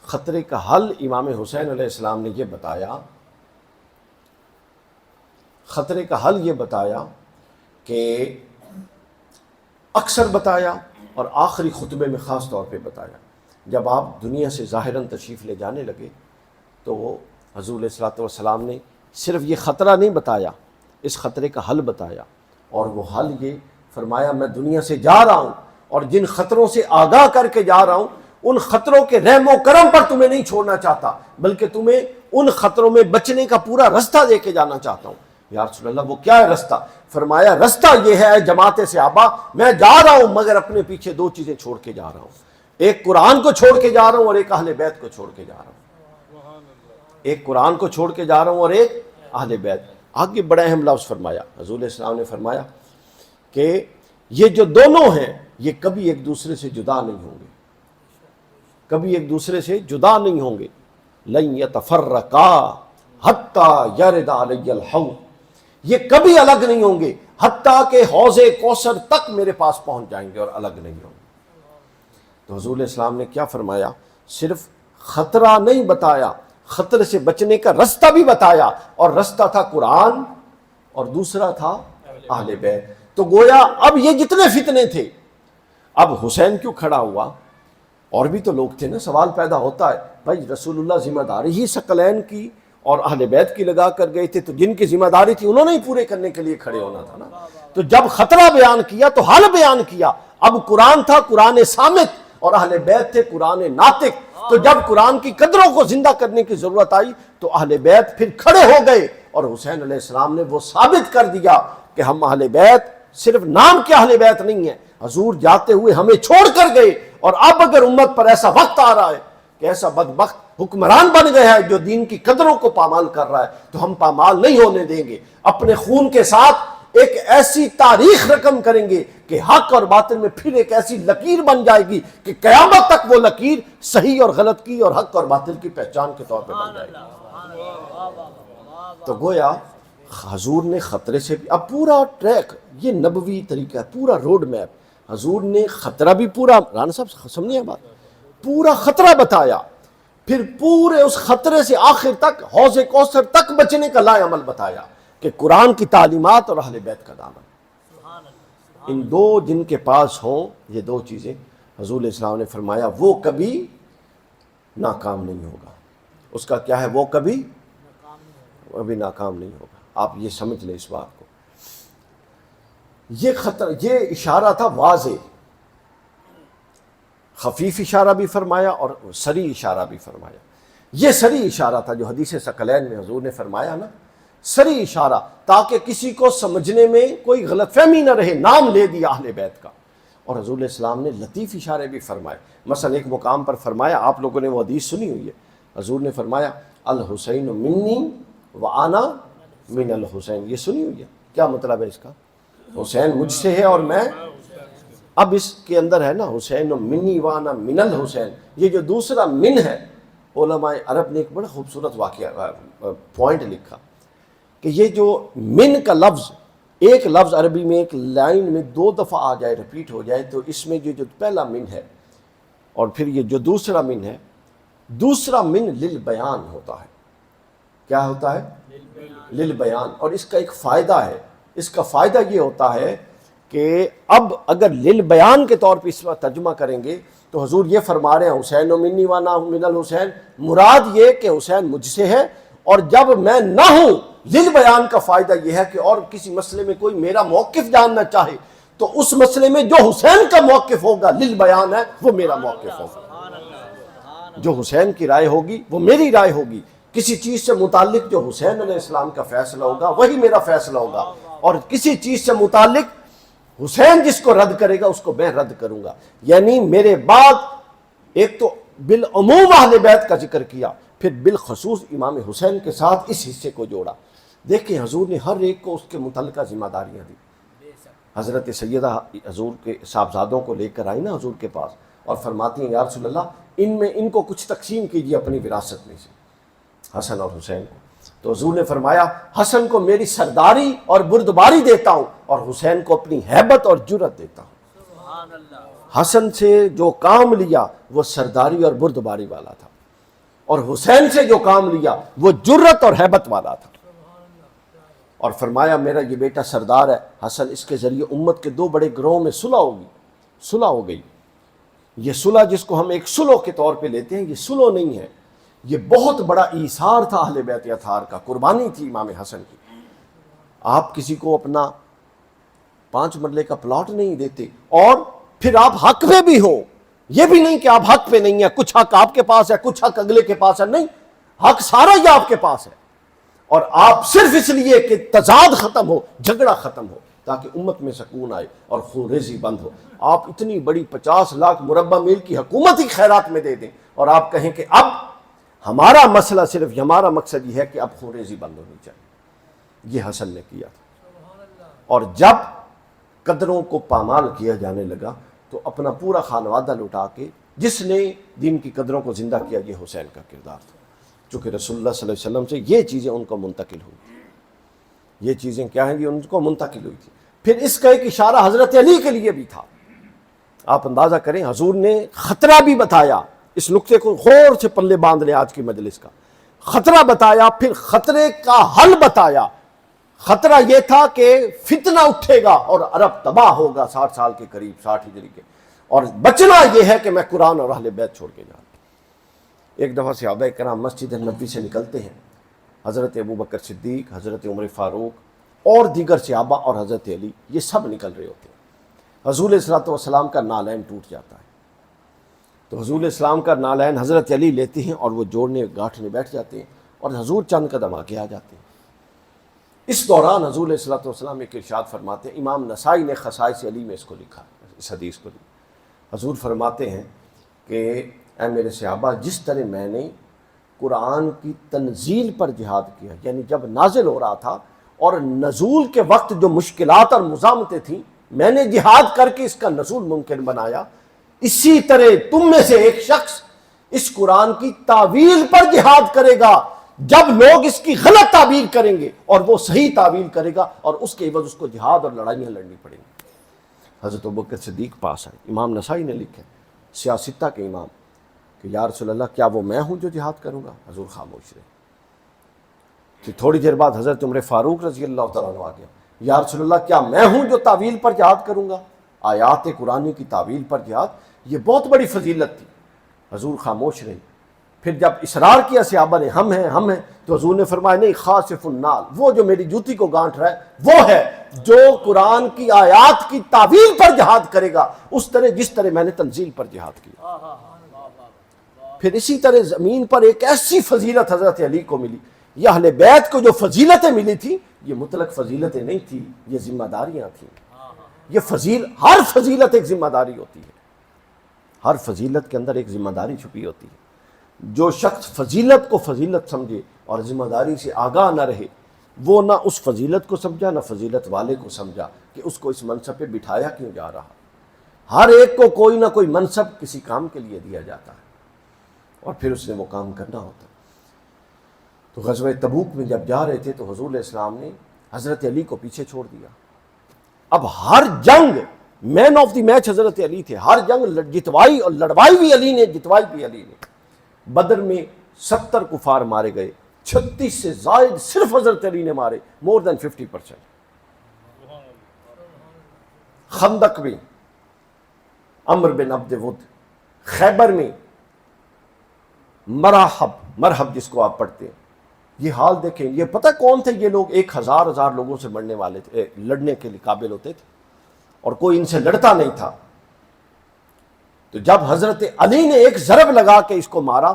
خطرے کا حل امام حسین علیہ السلام نے یہ بتایا، خطرے کا حل یہ بتایا کہ اکثر بتایا اور آخری خطبے میں خاص طور پہ بتایا۔ جب آپ دنیا سے ظاہراً تشریف لے جانے لگے تو حضور علیہ الصلوۃ والسلام نے صرف یہ خطرہ نہیں بتایا، اس خطرے کا حل بتایا، اور وہ حل یہ فرمایا میں دنیا سے جا رہا ہوں اور جن خطروں سے آگاہ کر کے جا رہا ہوں ان خطروں کے رحم و کرم پر تمہیں نہیں چھوڑنا چاہتا، بلکہ تمہیں ان خطروں میں بچنے کا پورا رستہ دے کے جانا چاہتا ہوں۔ یا رسول اللہ وہ کیا ہے رستہ؟ فرمایا رستہ یہ ہے جماعت صحابہ، میں جا رہا ہوں مگر اپنے پیچھے 2 چیزیں چھوڑ کے جا رہا ہوں، ایک قرآن کو چھوڑ کے جا رہا ہوں اور ایک اہل بیت کو چھوڑ کے جا رہا ہوں۔ ایک قرآن کو چھوڑ کے جا رہا ہوں اور ایک اہل بیت۔ آگے بڑا اہم لفظ فرمایا، حضور علیہ السلام نے فرمایا کہ یہ جو دونوں ہیں یہ کبھی ایک دوسرے سے جدا نہیں ہوں گے، کبھی ایک دوسرے سے جدا نہیں ہوں گے۔ لن یتفرقا حتی یرد علی الحوض، یہ کبھی الگ نہیں ہوں گے حتیٰ کہ حوض کوثر تک میرے پاس پہنچ جائیں گے اور الگ نہیں ہوں گے۔ تو حضور علیہ السلام نے کیا فرمایا؟ صرف خطرہ نہیں بتایا، خطرے سے بچنے کا رستہ بھی بتایا، اور رستہ تھا قرآن اور دوسرا تھا اہل بیت۔ تو گویا اب یہ جتنے فتنے تھے، اب حسین کیوں کھڑا ہوا؟ اور بھی تو لوگ تھے نا۔ سوال پیدا ہوتا ہے بھائی رسول اللہ ذمہ داری ہی ثقلین کی اور اہل بیت کی لگا کر گئے تھے، تو جن کی ذمہ داری تھی انہوں نے ہی پورے کرنے کے لیے کھڑے ہونا تھا نا۔ تو جب خطرہ بیان کیا تو حل بیان کیا۔ اب قرآن تھا قرآن صامت اور اہل بیت تھے قرآن ناطق۔ تو جب قرآن کی قدروں کو زندہ کرنے کی ضرورت آئی تو اہل بیت پھر کھڑے ہو گئے، اور حسین علیہ السلام نے وہ ثابت کر دیا کہ ہم اہل بیت صرف نام کے اہل بیت نہیں ہیں، حضور جاتے ہوئے ہمیں چھوڑ کر گئے، اور اب اگر امت پر ایسا وقت آ رہا ہے کہ ایسا بدبخت حکمران بن گیا ہے جو دین کی قدروں کو پامال کر رہا ہے، تو ہم پامال نہیں ہونے دیں گے۔ اپنے خون کے ساتھ ایک ایسی تاریخ رقم کریں گے کہ حق اور باطل میں پھر ایک ایسی لکیر بن جائے گی کہ قیامت تک وہ لکیر صحیح اور غلط کی اور حق اور باطل کی پہچان کے طور پہ بن جائے گی۔ تو گویا حضور نے خطرے سے بھی، اب پورا ٹریک یہ نبوی طریقہ ہے، پورا روڈ میپ حضور نے خطرہ بھی پورا، رانا صاحب سمجھے بات، پورا خطرہ بتایا، پھر پورے اس خطرے سے آخر تک حوض کوثر تک بچنے کا لائے عمل بتایا کہ قرآن کی تعلیمات اور اہل بیت کا دامن، ان دو جن کے پاس ہوں، یہ دو چیزیں حضور علیہ السلام نے فرمایا وہ کبھی ناکام نہیں ہوگا۔ اس کا کیا ہے؟ وہ کبھی ناکام نہیں ہوگا۔ آپ یہ سمجھ لیں اس بات کو۔ یہ خطر، یہ اشارہ تھا واضح، خفیف اشارہ بھی فرمایا اور سری اشارہ بھی فرمایا۔ یہ سری اشارہ تھا جو حدیث ثقلین میں حضور نے فرمایا نا، سری اشارہ، تاکہ کسی کو سمجھنے میں کوئی غلط فہمی نہ رہے، نام لے دیا اہل بیت کا۔ اور حضور علیہ السلام نے لطیف اشارے بھی فرمائے۔ مثلا ایک مقام پر فرمایا، آپ لوگوں نے وہ حدیث سنی ہوئی ہے، حضور نے فرمایا الحسین منی وانا من الحسین، یہ سنی ہوئی ہے؟ کیا مطلب ہے اس کا؟ حسین مجھ سے ہے اور میں، اب اس کے اندر ہے نا حسین منی وانا من الحسین، یہ جو دوسرا من ہے، علماء عرب نے ایک بڑا خوبصورت واقعہ پوائنٹ لکھا کہ یہ جو من کا لفظ، ایک لفظ عربی میں ایک لائن میں دو دفعہ آ جائے، ریپیٹ ہو جائے، تو اس میں جو پہلا من ہے اور پھر یہ جو دوسرا من ہے، دوسرا من للبیان ہوتا ہے۔ کیا ہوتا ہے؟ للبیان۔ اور اس کا ایک فائدہ ہے، اس کا فائدہ یہ ہوتا ہے کہ اب اگر للبیان کے طور پہ اس وقت ترجمہ کریں گے تو حضور یہ فرما رہے ہیں حسین و منی وانا من الحسین، مراد یہ کہ حسین مجھ سے ہے، اور جب میں نہ ہوں، للبیان کا فائدہ یہ ہے کہ اور کسی مسئلے میں کوئی میرا موقف جاننا چاہے تو اس مسئلے میں جو حسین کا موقف ہوگا للبیان ہے، وہ میرا موقف ہوگا، جو حسین کی رائے ہوگی وہ میری رائے ہوگی، کسی چیز سے متعلق جو حسین علیہ السلام کا فیصلہ ہوگا وہی میرا فیصلہ ہوگا، اور کسی چیز سے متعلق حسین جس کو رد کرے گا اس کو میں رد کروں گا۔ یعنی میرے بعد ایک تو بالعموم اہل بیت کا ذکر کیا، پھر بالخصوص امام حسین کے ساتھ اس حصے کو جوڑا۔ دیکھیں حضور نے ہر ایک کو اس کے متعلقہ ذمہ داریاں دی۔ حضرت سیدہ حضور کے صاحبزادوں کو لے کر آئی نا حضور کے پاس اور فرماتی ہیں یا رسول اللہ ان کو کچھ تقسیم کیجیے اپنی وراثت میں سے، حسن اور حسین کو۔ تو حضور نے فرمایا حسن کو میری سرداری اور بردباری دیتا ہوں اور حسین کو اپنی ہیبت اور جرت دیتا ہوں۔ حسن سے جو کام لیا وہ سرداری اور بردباری والا تھا، اور حسین سے جو کام لیا وہ جرت اور ہیبت والا تھا۔ اور فرمایا میرا یہ بیٹا سردار ہے حسن، اس کے ذریعے امت کے دو بڑے گروہوں میں صلح ہو گئی۔ یہ صلح جس کو ہم ایک صلح کے طور پہ لیتے ہیں، یہ صلح نہیں ہے، یہ بہت بڑا ایثار تھا اہل بیت اطہار کا، قربانی تھی امام حسن کی۔ آپ کسی کو اپنا 5 مرلے کا پلاٹ نہیں دیتے اور پھر آپ حق پہ بھی ہو، یہ بھی نہیں کہ آپ حق پہ نہیں ہیں، کچھ حق آپ کے پاس ہے کچھ حق اگلے کے پاس ہے، نہیں، حق سارا ہی آپ کے پاس ہے، اور آپ صرف اس لیے کہ تضاد ختم ہو، جھگڑا ختم ہو، تاکہ امت میں سکون آئے اور خون ریزی بند ہو، آپ اتنی بڑی 50 لاکھ مربع میل کی حکومت ہی خیرات میں دے دیں اور آپ کہیں کہ اب ہمارا مسئلہ صرف ہمارا مقصد یہ ہے کہ اب خون ریزی بند ہونی چاہیے۔ یہ حسن نے کیا تھا، اور جب قدروں کو پامال کیا جانے لگا تو اپنا پورا خانوادہ لٹا کے جس نے دین کی قدروں کو زندہ کیا یہ حسین کا کردار تھا، چونکہ رسول اللہ صلی اللہ علیہ وسلم سے یہ چیزیں ان کو منتقل ہوئی، یہ چیزیں کیا ہیں یہ ان کو منتقل ہوئی تھی۔ پھر اس کا ایک اشارہ حضرت علی کے لیے بھی تھا۔ آپ اندازہ کریں حضور نے خطرہ بھی بتایا، اس نقطے کو غور سے پلے باندھ لیں آج کی مجلس کا، خطرہ بتایا، پھر خطرے کا حل بتایا۔ خطرہ یہ تھا کہ فتنہ اٹھے گا اور عرب تباہ ہوگا 60 سال کے قریب، 60 ہجری کے، اور بچنا یہ ہے کہ میں قرآن اور اہل بیت چھوڑ کے جاؤں۔ ایک دفعہ صحابہ کرام مسجد نبوی سے نکلتے ہیں، حضرت ابوبکر صدیق، حضرت عمر فاروق اور دیگر صحابہ اور حضرت علی، یہ سب نکل رہے ہوتے ہیں۔ حضور علیہ الصلوۃ والسلام کا نالین ٹوٹ جاتا ہے، تو حضور علیہ السلام کا نالین حضرت علی لیتے ہیں اور وہ جوڑنے گاٹھنے بیٹھ جاتے ہیں، اور حضور چند قدم آگے آ جاتے ہیں۔ اس دوران حضور علیہ الصلوۃ والسلام ایک ارشاد فرماتے ہیں، امام نسائی نے خصائص علی میں اس کو لکھا، اس حدیث کو لکھا۔ حضور فرماتے ہیں کہ اے میرے صحابہ، جس طرح میں نے قرآن کی تنزیل پر جہاد کیا، یعنی جب نازل ہو رہا تھا اور نزول کے وقت جو مشکلات اور مزاحمتیں تھیں میں نے جہاد کر کے اس کا نزول ممکن بنایا، اسی طرح تم میں سے ایک شخص اس قرآن کی تعویل پر جہاد کرے گا جب لوگ اس کی غلط تعبیر کریں گے، اور وہ صحیح تعویل کرے گا اور اس کے عوض اس کو جہاد اور لڑائیاں لڑنی پڑیں گی۔ حضرت ابوبکر صدیق پاس آئے، امام نسائی نے لکھا سیاستہ کے امام کہ یا رسول اللہ کیا وہ میں ہوں جو جہاد کروں گا؟ حضور خاموش رہے۔ پھر تھوڑی دیر بعد حضرت عمر فاروق رضی اللہ تعالیٰ عنہ آ گیا، یا رسول اللہ کیا میں ہوں جو تعویل پر جہاد کروں گا؟ آیات قرآنی کی تعویل پر جہاد یہ بہت بڑی فضیلت تھی۔ حضور خاموش رہے۔ پھر جب اصرار کیا صحابہ نے ہم ہیں تو حضور نے فرمایا نہیں، خاصف النال، وہ جو میری جوتی کو گانٹھ رہا ہے وہ ہے جو قرآن کی آیات کی تعویل پر جہاد کرے گا اس طرح جس طرح میں نے تنزیل پر جہاد کیا۔ پھر اسی طرح زمین پر ایک ایسی فضیلت حضرت علی کو ملی۔ یہ اہل بیت کو جو فضیلتیں ملی تھی یہ مطلق فضیلتیں نہیں تھی، یہ ذمہ داریاں تھیں۔ یہ ہر فضیلت ایک ذمہ داری ہوتی ہے، ہر فضیلت کے اندر ایک ذمہ داری چھپی ہوتی ہے۔ جو شخص فضیلت کو فضیلت سمجھے اور ذمہ داری سے آگاہ نہ رہے، وہ نہ اس فضیلت کو سمجھا نہ فضیلت والے کو سمجھا کہ اس کو اس منصب پہ بٹھایا کیوں جا رہا۔ ہر ایک کو کوئی نہ کوئی منصب کسی کام کے لیے دیا جاتا ہے اور پھر اس نے وہ کام کرنا ہوتا ہے۔ تو غزوہ تبوک میں جب جا رہے تھے تو حضور علیہ السلام نے حضرت علی کو پیچھے چھوڑ دیا۔ اب ہر جنگ مین آف دی میچ حضرت علی تھے، ہر جنگ جتوائی اور لڑوائی بھی علی نے، جتوائی بھی علی نے۔ بدر میں 70 کفار مارے گئے، 36 سے زائد صرف حضرت علی نے مارے، مور دین 50%۔ خندق میں عمر بن عبد ود، خیبر میں مرحب جس کو آپ پڑھتے ہیں، یہ حال دیکھیں۔ یہ پتہ کون تھے یہ لوگ؟ 1000 لوگوں سے مرنے والے تھے، لڑنے کے لیے قابل ہوتے تھے اور کوئی ان سے لڑتا نہیں تھا۔ تو جب حضرت علی نے ایک ضرب لگا کے اس کو مارا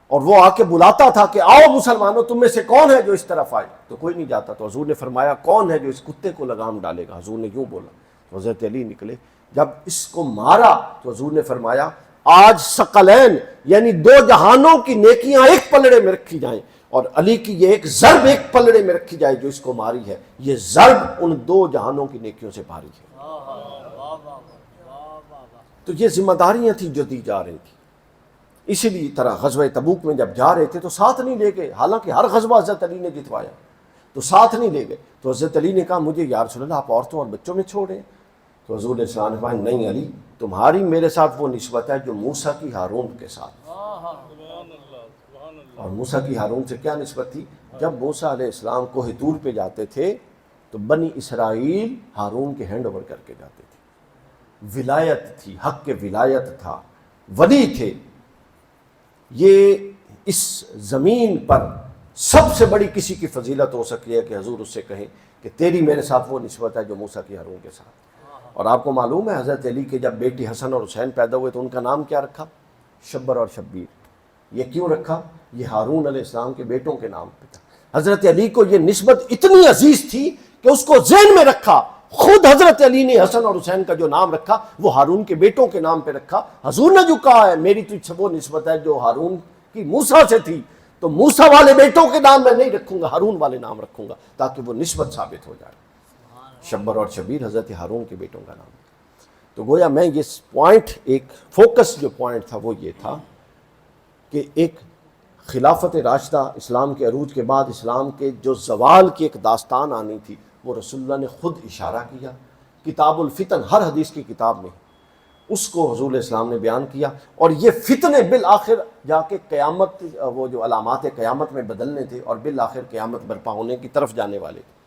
اور وہ آ کے بلاتا تھا کہ آؤ مسلمانوں تم میں سے کون ہے جو اس طرف آئے، تو کوئی نہیں جاتا۔ تو حضور نے فرمایا کون ہے جو اس کتے کو لگام ڈالے گا؟ حضور نے یوں بولا تو حضرت علی نکلے۔ جب اس کو مارا تو حضور نے فرمایا آج ثقلین یعنی 2 جہانوں کی نیکیاں ایک پلڑے میں رکھی جائیں، اور علی کی یہ ایک ضرب ایک پلڑے میں رکھی جائے جو اس کو ماری ہے، یہ ضرب ان 2 جہانوں کی نیکیوں سے بھاری ہے۔ تو یہ ذمہ داریاں تھیں جو دی جا رہی تھی۔ اسی لیے طرح غزوہ تبوک میں جب جا رہے تھے تو ساتھ نہیں لے گئے، حالانکہ ہر غزوہ حضرت علی نے جتوایا تو ساتھ نہیں لے گئے۔ تو حضرت علی نے کہا مجھے یا رسول اللہ آپ عورتوں اور بچوں میں چھوڑیں؟ تو حضور علیہ السلام نے کہا نہیں علی، تمہاری میرے ساتھ وہ نسبت ہے جو موسیٰ کی ہارون کے ساتھ۔ اور موسیٰ کی ہارون سے کیا نسبت تھی؟ جب موسیٰ علیہ السلام کوہ طور پہ جاتے تھے تو بنی اسرائیل ہارون کے ہینڈ اوور کر کے جاتے تھے۔ ولایت تھی، حق کے ولایت تھا، ولی تھے۔ یہ اس زمین پر سب سے بڑی کسی کی فضیلت ہو سکتی ہے کہ حضور اس سے کہیں کہ تیری میرے ساتھ وہ نسبت ہے جو موسیٰ کی ہارون کے ساتھ۔ اور آپ کو معلوم ہے حضرت علی کے جب بیٹی حسن اور حسین پیدا ہوئے تو ان کا نام کیا رکھا؟ شبر اور شبیر۔ یہ کیوں رکھا؟ یہ ہارون علیہ السلام کے بیٹوں کے نام پہ تھا۔ حضرت علی کو یہ نسبت اتنی عزیز تھی کہ اس کو ذہن میں رکھا۔ خود حضرت علی نے حسن اور حسین کا جو نام رکھا وہ ہارون کے بیٹوں کے نام پہ رکھا۔ حضور نے جو کہا ہے میری تجھ سے وہ نسبت ہے جو ہارون کی موسیٰ سے تھی، تو موسیٰ والے بیٹوں کے نام میں نہیں رکھوں گا، ہارون والے نام رکھوں گا تاکہ وہ نسبت ثابت ہو جائے۔ شبر اور شبیر حضرت ہارون کے بیٹوں کا نام۔ تو گویا میں یہ پوائنٹ، ایک فوکس جو پوائنٹ تھا وہ یہ تھا کہ ایک خلافت راشدہ اسلام کے عروج کے بعد اسلام کے جو زوال کی ایک داستان آنی تھی وہ رسول اللہ نے خود اشارہ کیا۔ کتاب الفتن ہر حدیث کی کتاب میں اس کو حضور علیہ السلام نے بیان کیا، اور یہ فتنے بالآخر جا کے قیامت، وہ جو علامات قیامت میں بدلنے تھے اور بالآخر قیامت برپا ہونے کی طرف جانے والے تھے۔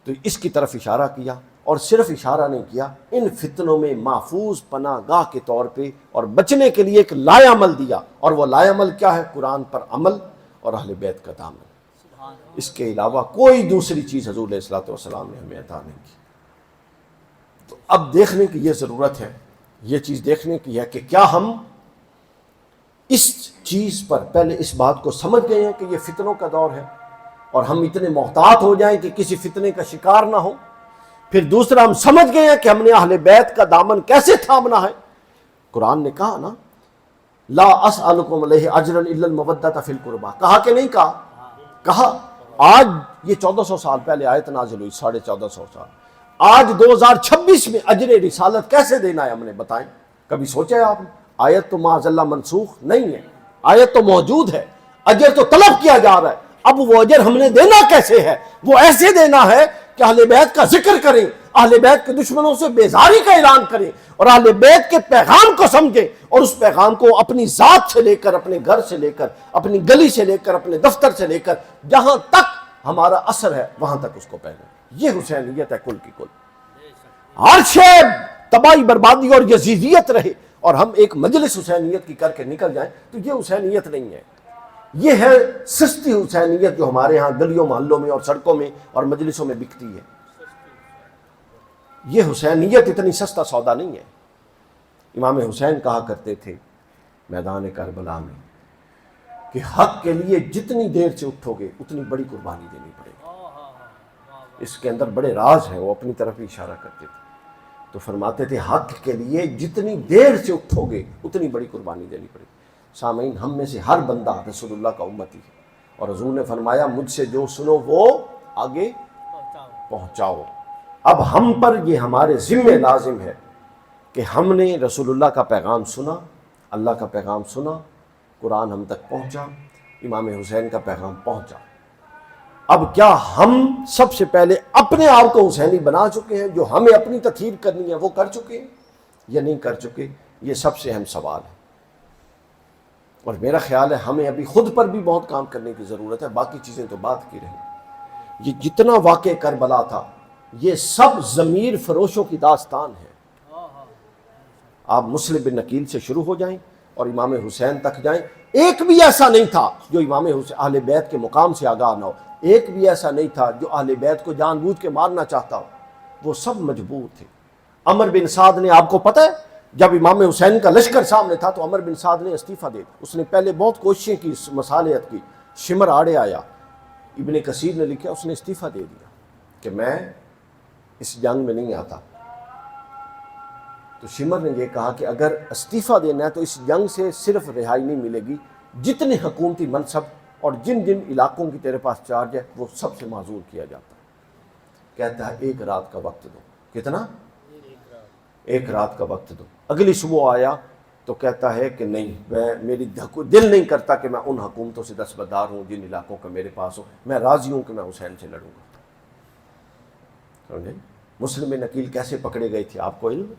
تو اس کی طرف اشارہ کیا، اور صرف اشارہ نہیں کیا، ان فتنوں میں محفوظ پناہ گاہ کے طور پہ اور بچنے کے لیے ایک لائے عمل دیا، اور وہ لائے عمل کیا ہے؟ قرآن پر عمل اور اہل بیت کا دامن۔ اس کے علاوہ کوئی دوسری چیز حضور علیہ الصلوۃ والسلام نے ہمیں عطا نہیں کی۔ تو اب دیکھنے کی یہ ضرورت ہے، یہ چیز دیکھنے کی ہے کہ کیا ہم اس چیز پر پہلے اس بات کو سمجھ گئے ہیں کہ یہ فتنوں کا دور ہے اور ہم اتنے محتاط ہو جائیں کہ کسی فتنے کا شکار نہ ہو۔ پھر دوسرا ہم سمجھ گئے ہیں کہ ہم نے اہل بیت کا دامن کیسے تھامنا ہے۔ قرآن نے کہا نا لا اسألکم علیہ اجرا الا المودۃ فی القربی، کہا کہ نہیں کہا؟ کہا آج یہ 1400 سال پہلے آیت نازل ہوئی، 1450 سال، آج 2026 میں اجر رسالت کیسے دینا ہے ہم نے، بتائیں؟ کبھی سوچا ہے آپ نے؟ آیت تو معاذ اللہ منسوخ نہیں ہے، آیت تو موجود ہے، اجر تو طلب کیا جا رہا ہے، اب وہ اجر ہم نے دینا کیسے ہے؟ وہ ایسے دینا ہے کہ اہل بیت کا ذکر کریں، اہل بیت کے دشمنوں سے بیزاری کا اعلان کریں، اور اہل بیت کے پیغام کو سمجھیں، اور اس پیغام کو اپنی ذات سے لے کر، اپنے گھر سے لے کر، اپنی گلی سے لے کر، اپنے دفتر سے لے کر، جہاں تک ہمارا اثر ہے وہاں تک اس کو پہنیں۔ یہ حسینیت ہے کل کی کل۔ ہر شے تباہی بربادی اور یزیدیت رہے اور ہم ایک مجلس حسینیت کی کر کے نکل جائیں تو یہ حسینیت نہیں ہے، یہ ہے سستی حسینیت جو ہمارے ہاں گلیوں محلوں میں اور سڑکوں میں اور مجلسوں میں بکتی ہے۔ یہ حسینیت اتنی سستا سودا نہیں ہے۔ امام حسین کہا کرتے تھے میدان کربلا میں کہ حق کے لیے جتنی دیر سے اٹھو گے اتنی بڑی قربانی دینی پڑے گی۔ اس کے اندر بڑے راز ہیں، وہ اپنی طرف ہی اشارہ کرتے تھے، تو فرماتے تھے حق کے لیے جتنی دیر سے اٹھو گے اتنی بڑی قربانی دینی پڑے گی۔ سامعین، ہم میں سے ہر بندہ رسول اللہ کا امتی ہے، اور حضور نے فرمایا مجھ سے جو سنو وہ آگے پہنچاؤ۔ اب ہم پر یہ ہمارے ذمہ لازم ہے کہ ہم نے رسول اللہ کا پیغام سنا، اللہ کا پیغام سنا، قرآن ہم تک پہنچا، امام حسین کا پیغام پہنچا۔ اب کیا ہم سب سے پہلے اپنے آپ کو حسینی بنا چکے ہیں؟ جو ہمیں اپنی تطہیر کرنی ہے وہ کر چکے ہیں یا نہیں کر چکے؟ یہ سب سے اہم سوال ہے، اور میرا خیال ہے ہمیں ابھی خود پر بھی بہت کام کرنے کی ضرورت ہے، باقی چیزیں تو بات کی رہیں۔ یہ جتنا واقع کربلا تھا یہ سب ضمیر فروشوں کی داستان ہے۔ آپ مسلم بن نکیل سے شروع ہو جائیں اور امام حسین تک جائیں، ایک بھی ایسا نہیں تھا جو امام حسین اہل بیت کے مقام سے آگاہ نہ ہو، ایک بھی ایسا نہیں تھا جو اہل بیت کو جان بوجھ کے مارنا چاہتا ہو، وہ سب مجبور تھے۔ عمر بن سعد نے، آپ کو پتہ ہے جب امام حسین کا لشکر سامنے تھا تو عمر بن سعد نے استعفیٰ دے دیا۔ اس نے پہلے بہت کوششیں کی، مصالحت کی، شمر آڑے آیا، ابن کثیر نے لکھا اس نے استعفیٰ دے دیا کہ میں اس جنگ میں نہیں آتا۔ تو شمر نے یہ کہا کہ اگر استعفیٰ دینا ہے تو اس جنگ سے صرف رہائی نہیں ملے گی، جتنے حکومتی منصب اور جن جن علاقوں کی تیرے پاس چارج ہے وہ سب سے معذور کیا جاتا ہے۔ کہتا ہے ایک رات کا وقت دو۔ کتنا؟ ایک رات کا وقت دو۔ اگلی صبح آیا تو کہتا ہے کہ نہیں، میری دل نہیں کرتا کہ میں ان حکومتوں سے دستبردار ہوں جن علاقوں کا میرے پاس ہو، میں راضی ہوں کہ میں حسین سے لڑوں گا۔ سمجھے؟ مسلم نکیل کیسے پکڑے گئے تھے آپ کو علم؟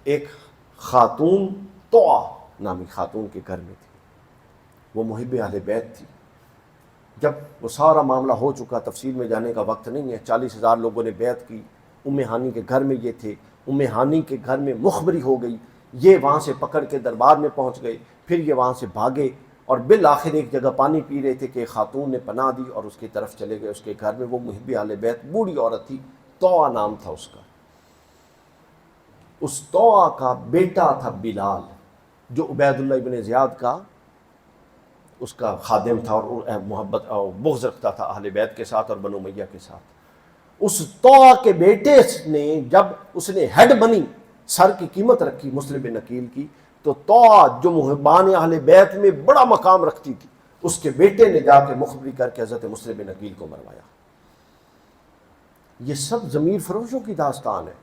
ایک خاتون طوع نامی خاتون کے گھر میں تھی، وہ محب اہل بیت تھی۔ جب وہ سارا معاملہ ہو چکا، تفصیل میں جانے کا وقت نہیں ہے، 40,000 لوگوں نے بیعت کی، ام ہانی کے گھر میں یہ تھے، ام ہانی کے گھر میں مخبری ہو گئی، یہ وہاں سے پکڑ کے دربار میں پہنچ گئے، پھر یہ وہاں سے بھاگے اور بالآخر ایک جگہ پانی پی رہے تھے کہ خاتون نے پناہ دی اور اس کی طرف چلے گئے۔ اس کے گھر میں وہ محب اہل بیت بوڑھی عورت تھی، طوع نام تھا اس کا۔ اس طوع کا بیٹا تھا بلال، جو عبید اللہ ابن زیاد کا اس کا خادم تھا اور محبت اور بغض رکھتا تھا اہل بیت کے ساتھ اور بنو امیہ کے ساتھ۔ اس طوع کے بیٹے نے جب اس نے ہیڈ بنی، سر کی قیمت رکھی مسلم بن نکیل کی، تو طوع جو محبان اہل بیت میں بڑا مقام رکھتی تھی، اس کے بیٹے نے جا کے مخبری کر کے حضرت مسلم بن نکیل کو مروایا۔ یہ سب ضمیر فروشوں کی داستان ہے۔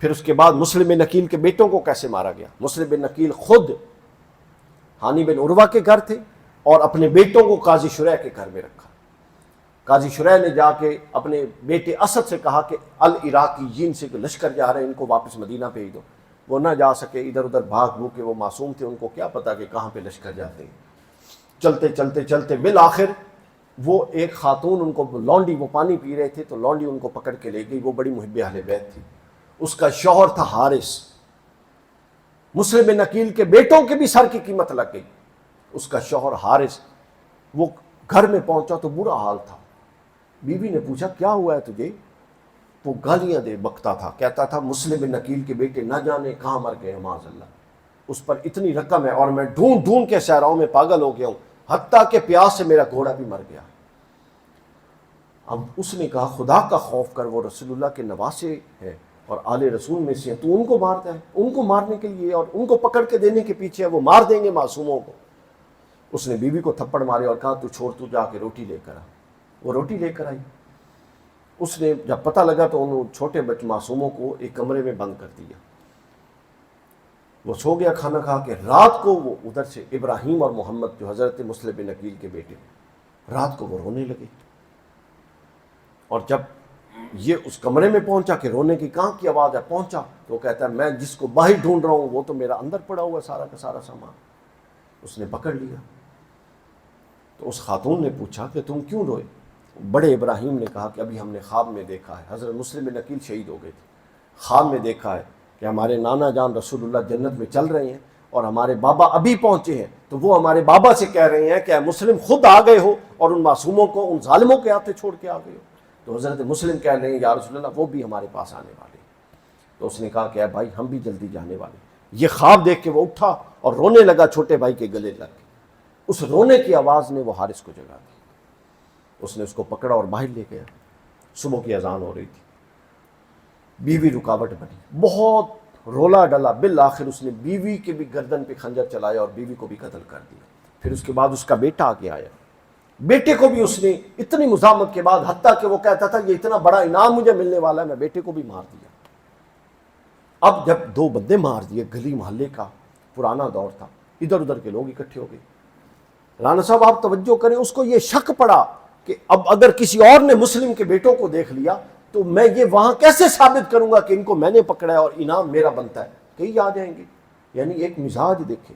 پھر اس کے بعد مسلم بن نکیل کے بیٹوں کو کیسے مارا گیا؟ مسلم بن نکیل خود ہانی بن عروہ کے گھر تھے اور اپنے بیٹوں کو قاضی شریح کے گھر میں رکھا۔ قاضی شریح نے جا کے اپنے بیٹے اسد سے کہا کہ العراقیین سے لشکر جا رہے ہیں، ان کو واپس مدینہ بھیج دو۔ وہ نہ جا سکے، ادھر ادھر بھاگ بھوگ کے، وہ معصوم تھے، ان کو کیا پتا کہ کہاں پہ لشکر جاتے ہیں۔ چلتے چلتے چلتے بالآخر وہ ایک خاتون، ان کو لونڈی، وہ پانی پی رہے تھے تو لونڈی ان کو پکڑ کے لے گئی، وہ بڑی محب اہل بیت تھی۔ اس کا شوہر تھا حارث۔ مسلم بن نکیل کے بیٹوں کے بھی سر کی قیمت لگ گئی۔ اس کا شوہر حارث، وہ گھر میں پہنچا تو برا حال تھا۔ بیوی نے پوچھا کیا ہوا ہے تجھے؟ وہ گالیاں دے بکتا تھا، کہتا تھا مسلم بن نکیل کے بیٹے نہ جانے کہاں مر گئے معاذ اللہ، اس پر اتنی رقم ہے اور میں ڈھونڈ ڈھونڈ کے صحراؤں میں پاگل ہو گیا ہوں، حتیٰ کہ پیاس سے میرا گھوڑا بھی مر گیا۔ اب اس نے کہا خدا کا خوف کر، وہ رسول اللہ کے نواسے ہیں اور آل رسول میں سے ہیں، تو ان کو مارتا ہے؟ ان کو مارنے کے لیے اور ان کو پکڑ کے دینے کے پیچھے ہے، وہ مار دیں گے معصوموں کو۔ اس نے بیوی کو تھپڑ مارے اور کہا تو چھوڑ، تو جا کے روٹی لے کر آ۔ وہ روٹی لے کر آئی۔ اس نے جب پتہ لگا تو انہوں چھوٹے معصوموں کو ایک کمرے میں بند کر دیا۔ وہ سو گیا کھانا کھا کے۔ رات کو وہ ادھر سے ابراہیم اور محمد جو حضرت مسلم بن عقیل کے بیٹے، رات کو وہ رونے لگے۔ اور جب یہ اس کمرے میں پہنچا کہ رونے کی کہاں کی آواز ہے، پہنچا تو وہ کہتا ہے میں جس کو باہر ڈھونڈ رہا ہوں وہ تو میرا اندر پڑا ہوا ہے سارا کا سارا سامان۔ اس نے پکڑ لیا۔ تو اس خاتون نے پوچھا کہ تم کیوں روئے؟ بڑے ابراہیم نے کہا کہ ابھی ہم نے خواب میں دیکھا ہے، حضرت مسلم بن عقیل شہید ہو گئے تھے، خواب میں دیکھا ہے کہ ہمارے نانا جان رسول اللہ جنت میں چل رہے ہیں اور ہمارے بابا ابھی پہنچے ہیں، تو وہ ہمارے بابا سے کہہ رہے ہیں کہ اے مسلم خود آ گئے ہو اور ان معصوموں کو ان ظالموں کے ہاتھے چھوڑ کے آ گئے ہو۔ تو حضرت مسلم کہہ رہے ہیں یا رسول اللہ وہ بھی ہمارے پاس آنے والے ہیں۔ تو اس نے کہا کہ اے بھائی ہم بھی جلدی جانے والے ہیں۔ یہ خواب دیکھ کے وہ اٹھا اور رونے لگا، چھوٹے بھائی کے گلے لگ کے۔ اس رونے کی آواز نے وہ حارث کو جگا دی۔ اس نے اس کو پکڑا اور باہر لے گیا۔ صبح کی اذان ہو رہی تھی۔ بیوی رکاوٹ بنی، بہت رولا ڈلا، بالآخر اس نے بیوی کے بھی گردن پہ خنجر چلایا اور بیوی کو بھی قتل کر دیا۔ پھر اس کے بعد اس کا بیٹا آگے آیا، بیٹے کو بھی اس نے اتنی مزاحمت کے بعد، حتیٰ کہ وہ کہتا تھا یہ اتنا بڑا انعام مجھے ملنے والا ہے، میں بیٹے کو بھی مار دیا۔ اب جب دو بندے مار دیے، گلی محلے کا پرانا دور تھا، ادھر ادھر کے لوگ اکٹھے ہو گئے۔ رانا صاحب آپ توجہ کریں، اس کو یہ شک پڑا کہ اب اگر کسی اور نے مسلم کے بیٹوں کو دیکھ لیا تو میں یہ وہاں کیسے ثابت کروں گا کہ ان کو میں نے پکڑا ہے اور انعام میرا بنتا ہے، کئی آ جائیں گے۔ یعنی ایک مزاج دیکھیں۔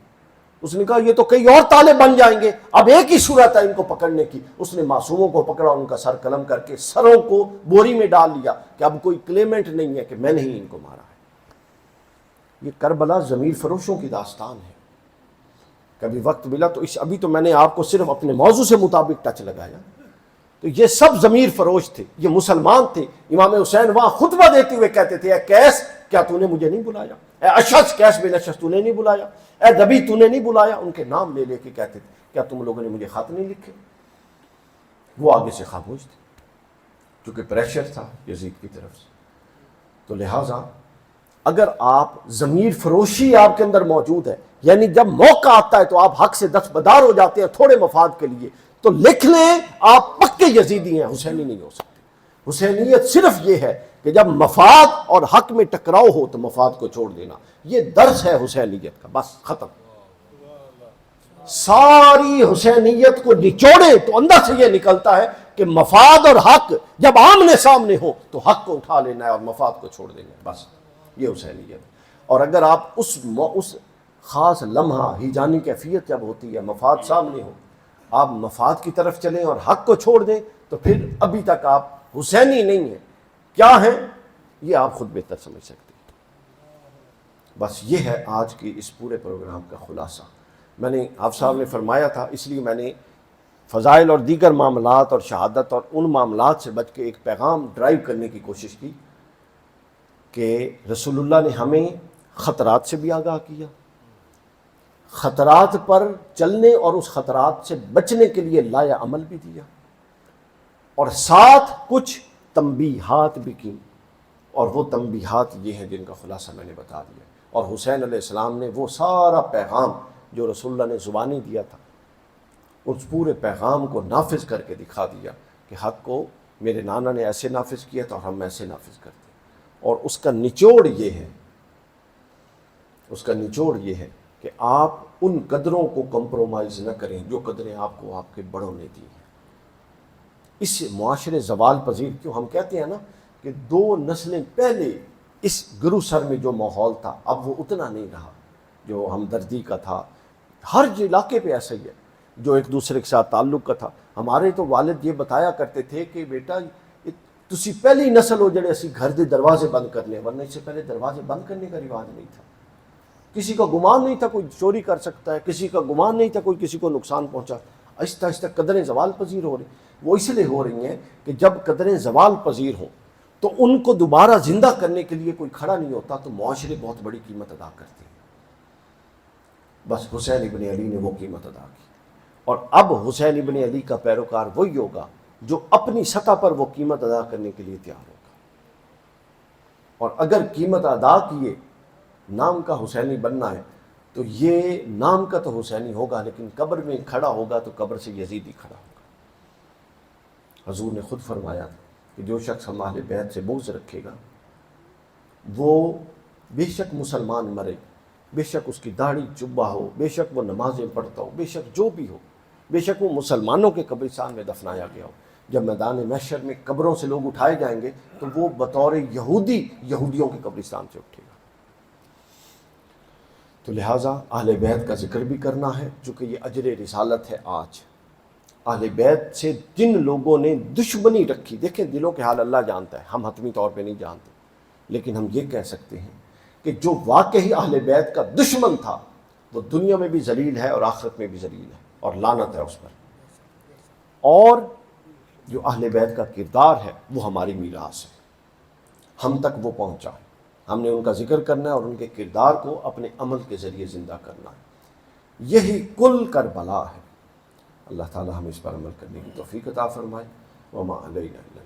اس نے کہا یہ تو کئی اور تالے بن جائیں گے، اب ایک ہی صورت ہے ان کو پکڑنے کی۔ اس نے معصوموں کو پکڑا، ان کا سر قلم کر کے سروں کو بوری میں ڈال لیا کہ اب کوئی کلیمنٹ نہیں ہے کہ میں نے ہی ان کو مارا ہے۔ یہ کربلا ضمیر فروشوں کی داستان ہے۔ کبھی وقت ملا تو ابھی تو میں نے آپ کو صرف اپنے موضوع سے مطابق ٹچ لگایا، تو یہ سب ضمیر فروش تھے، یہ مسلمان تھے۔ امام حسین وہاں خطبہ دیتے ہوئے کہتے تھے اے قیس کیا تو نے مجھے نہیں بلایا، اے اشعث قیس بن اشعث تو نے نہیں بلایا، اے دبی تو نے نہیں بلایا۔ ان کے نام لے لے کے کہتے تھے کیا تم لوگوں نے مجھے خط نہیں لکھے؟ وہ آگے سے خاموش تھے کیونکہ پریشر تھا یزید کی طرف سے۔ تو لہٰذا اگر آپ ضمیر فروشی آپ کے اندر موجود ہے، یعنی جب موقع آتا ہے تو آپ حق سے دستبردار ہو جاتے ہیں تھوڑے مفاد کے لیے، تو لکھ لیں آپ پکے یزیدی ہیں، حسینی نہیں ہو سکتے۔ حسینیت صرف یہ ہے کہ جب مفاد اور حق میں ٹکراؤ ہو تو مفاد کو چھوڑ دینا، یہ درس ہے حسینیت کا، بس ختم۔ ساری حسینیت کو نچوڑے تو اندر سے یہ نکلتا ہے کہ مفاد اور حق جب آمنے سامنے ہو تو حق کو اٹھا لینا ہے اور مفاد کو چھوڑ دینا ہے، بس یہ حسینیت۔ اور اگر آپ اس خاص لمحہ ہیجانی کیفیت جب ہوتی ہے، مفاد سامنے ہو، آپ مفاد کی طرف چلیں اور حق کو چھوڑ دیں تو پھر ابھی تک آپ حسینی نہیں ہیں۔ کیا ہیں یہ آپ خود بہتر سمجھ سکتے ہیں۔ بس یہ ہے آج کی اس پورے پروگرام کا خلاصہ۔ میں نے آپ صاحب نے فرمایا تھا، اس لیے میں نے فضائل اور دیگر معاملات اور شہادت اور ان معاملات سے بچ کے ایک پیغام ڈرائیو کرنے کی کوشش کی کہ رسول اللہ نے ہمیں خطرات سے بھی آگاہ کیا، خطرات پر چلنے اور اس خطرات سے بچنے کے لیے لایا عمل بھی دیا، اور ساتھ کچھ تنبیہات بھی کی، اور وہ تنبیہات یہ ہیں جن کا خلاصہ میں نے بتا دیا۔ اور حسین علیہ السلام نے وہ سارا پیغام جو رسول اللہ نے زبانی دیا تھا، اس پورے پیغام کو نافذ کر کے دکھا دیا کہ حق کو میرے نانا نے ایسے نافذ کیا تھا اور ہم ایسے نافذ کرتے ہیں۔ اور اس کا نچوڑ یہ ہے، اس کا نچوڑ یہ ہے کہ آپ ان قدروں کو کمپرومائز نہ کریں جو قدریں آپ کو آپ کے بڑوں نے دی ہیں۔ اس معاشرے زوال پذیر، کیوں ہم کہتے ہیں نا کہ 2 نسلیں پہلے اس گرو سر میں جو ماحول تھا اب وہ اتنا نہیں رہا جو ہمدردی کا تھا۔ ہر علاقے پہ ایسا ہی ہے جو ایک دوسرے کے ساتھ تعلق کا تھا۔ ہمارے تو والد یہ بتایا کرتے تھے کہ بیٹا تسی پہلی نسل ہو جڑے اسی گھر دے دروازے بند کرنے، ورنہ اس سے پہلے دروازے بند کرنے کا رواج نہیں تھا۔ کسی کا گمان نہیں تھا کوئی چوری کر سکتا ہے، کسی کا گمان نہیں تھا کوئی کسی کو نقصان پہنچا۔ آہستہ آہستہ قدریں زوال پذیر ہو رہی، وہ اس لیے ہو رہی ہیں کہ جب قدریں زوال پذیر ہوں تو ان کو دوبارہ زندہ کرنے کے لیے کوئی کھڑا نہیں ہوتا تو معاشرے بہت بڑی قیمت ادا کرتے ہیں۔ بس حسین ابن علی نے وہ قیمت ادا کی، اور اب حسین ابن علی کا پیروکار وہی ہوگا جو اپنی سطح پر وہ قیمت ادا کرنے کے لیے تیار ہوگا۔ اور اگر قیمت ادا کیے، نام کا حسینی بننا ہے تو یہ نام کا تو حسینی ہوگا، لیکن قبر میں کھڑا ہوگا تو قبر سے یزیدی کھڑا ہوگا۔ حضور نے خود فرمایا کہ جو شخص ہم اہل بیت سے بغض رکھے گا وہ بے شک مسلمان مرے، بے شک اس کی داڑھی چبا ہو، بے شک وہ نمازیں پڑھتا ہو، بے شک جو بھی ہو، بے شک وہ مسلمانوں کے قبرستان میں دفنایا گیا ہو، جب میدان محشر میں قبروں سے لوگ اٹھائے جائیں گے تو وہ بطور یہودی یہودیوں کے قبرستان سے اٹھے گا۔ تو لہٰذا اہل بیت کا ذکر بھی کرنا ہے، چونکہ یہ اجر رسالت ہے۔ آج اہل بیت سے جن لوگوں نے دشمنی رکھی، دیکھیں دلوں کے حال اللہ جانتا ہے، ہم حتمی طور پہ نہیں جانتے، لیکن ہم یہ کہہ سکتے ہیں کہ جو واقعی اہل بیت کا دشمن تھا وہ دنیا میں بھی ذلیل ہے اور آخرت میں بھی ذلیل ہے، اور لعنت ہے اس پر۔ اور جو اہل بیت کا کردار ہے وہ ہماری میراث ہے، ہم تک وہ پہنچا ہے، ہم نے ان کا ذکر کرنا ہے اور ان کے کردار کو اپنے عمل کے ذریعے زندہ کرنا ہے۔ یہی کل کربلا ہے۔ اللہ تعالی ہمیں اس پر عمل کرنے کی توفیق عطا فرمائے۔ وما علینا الا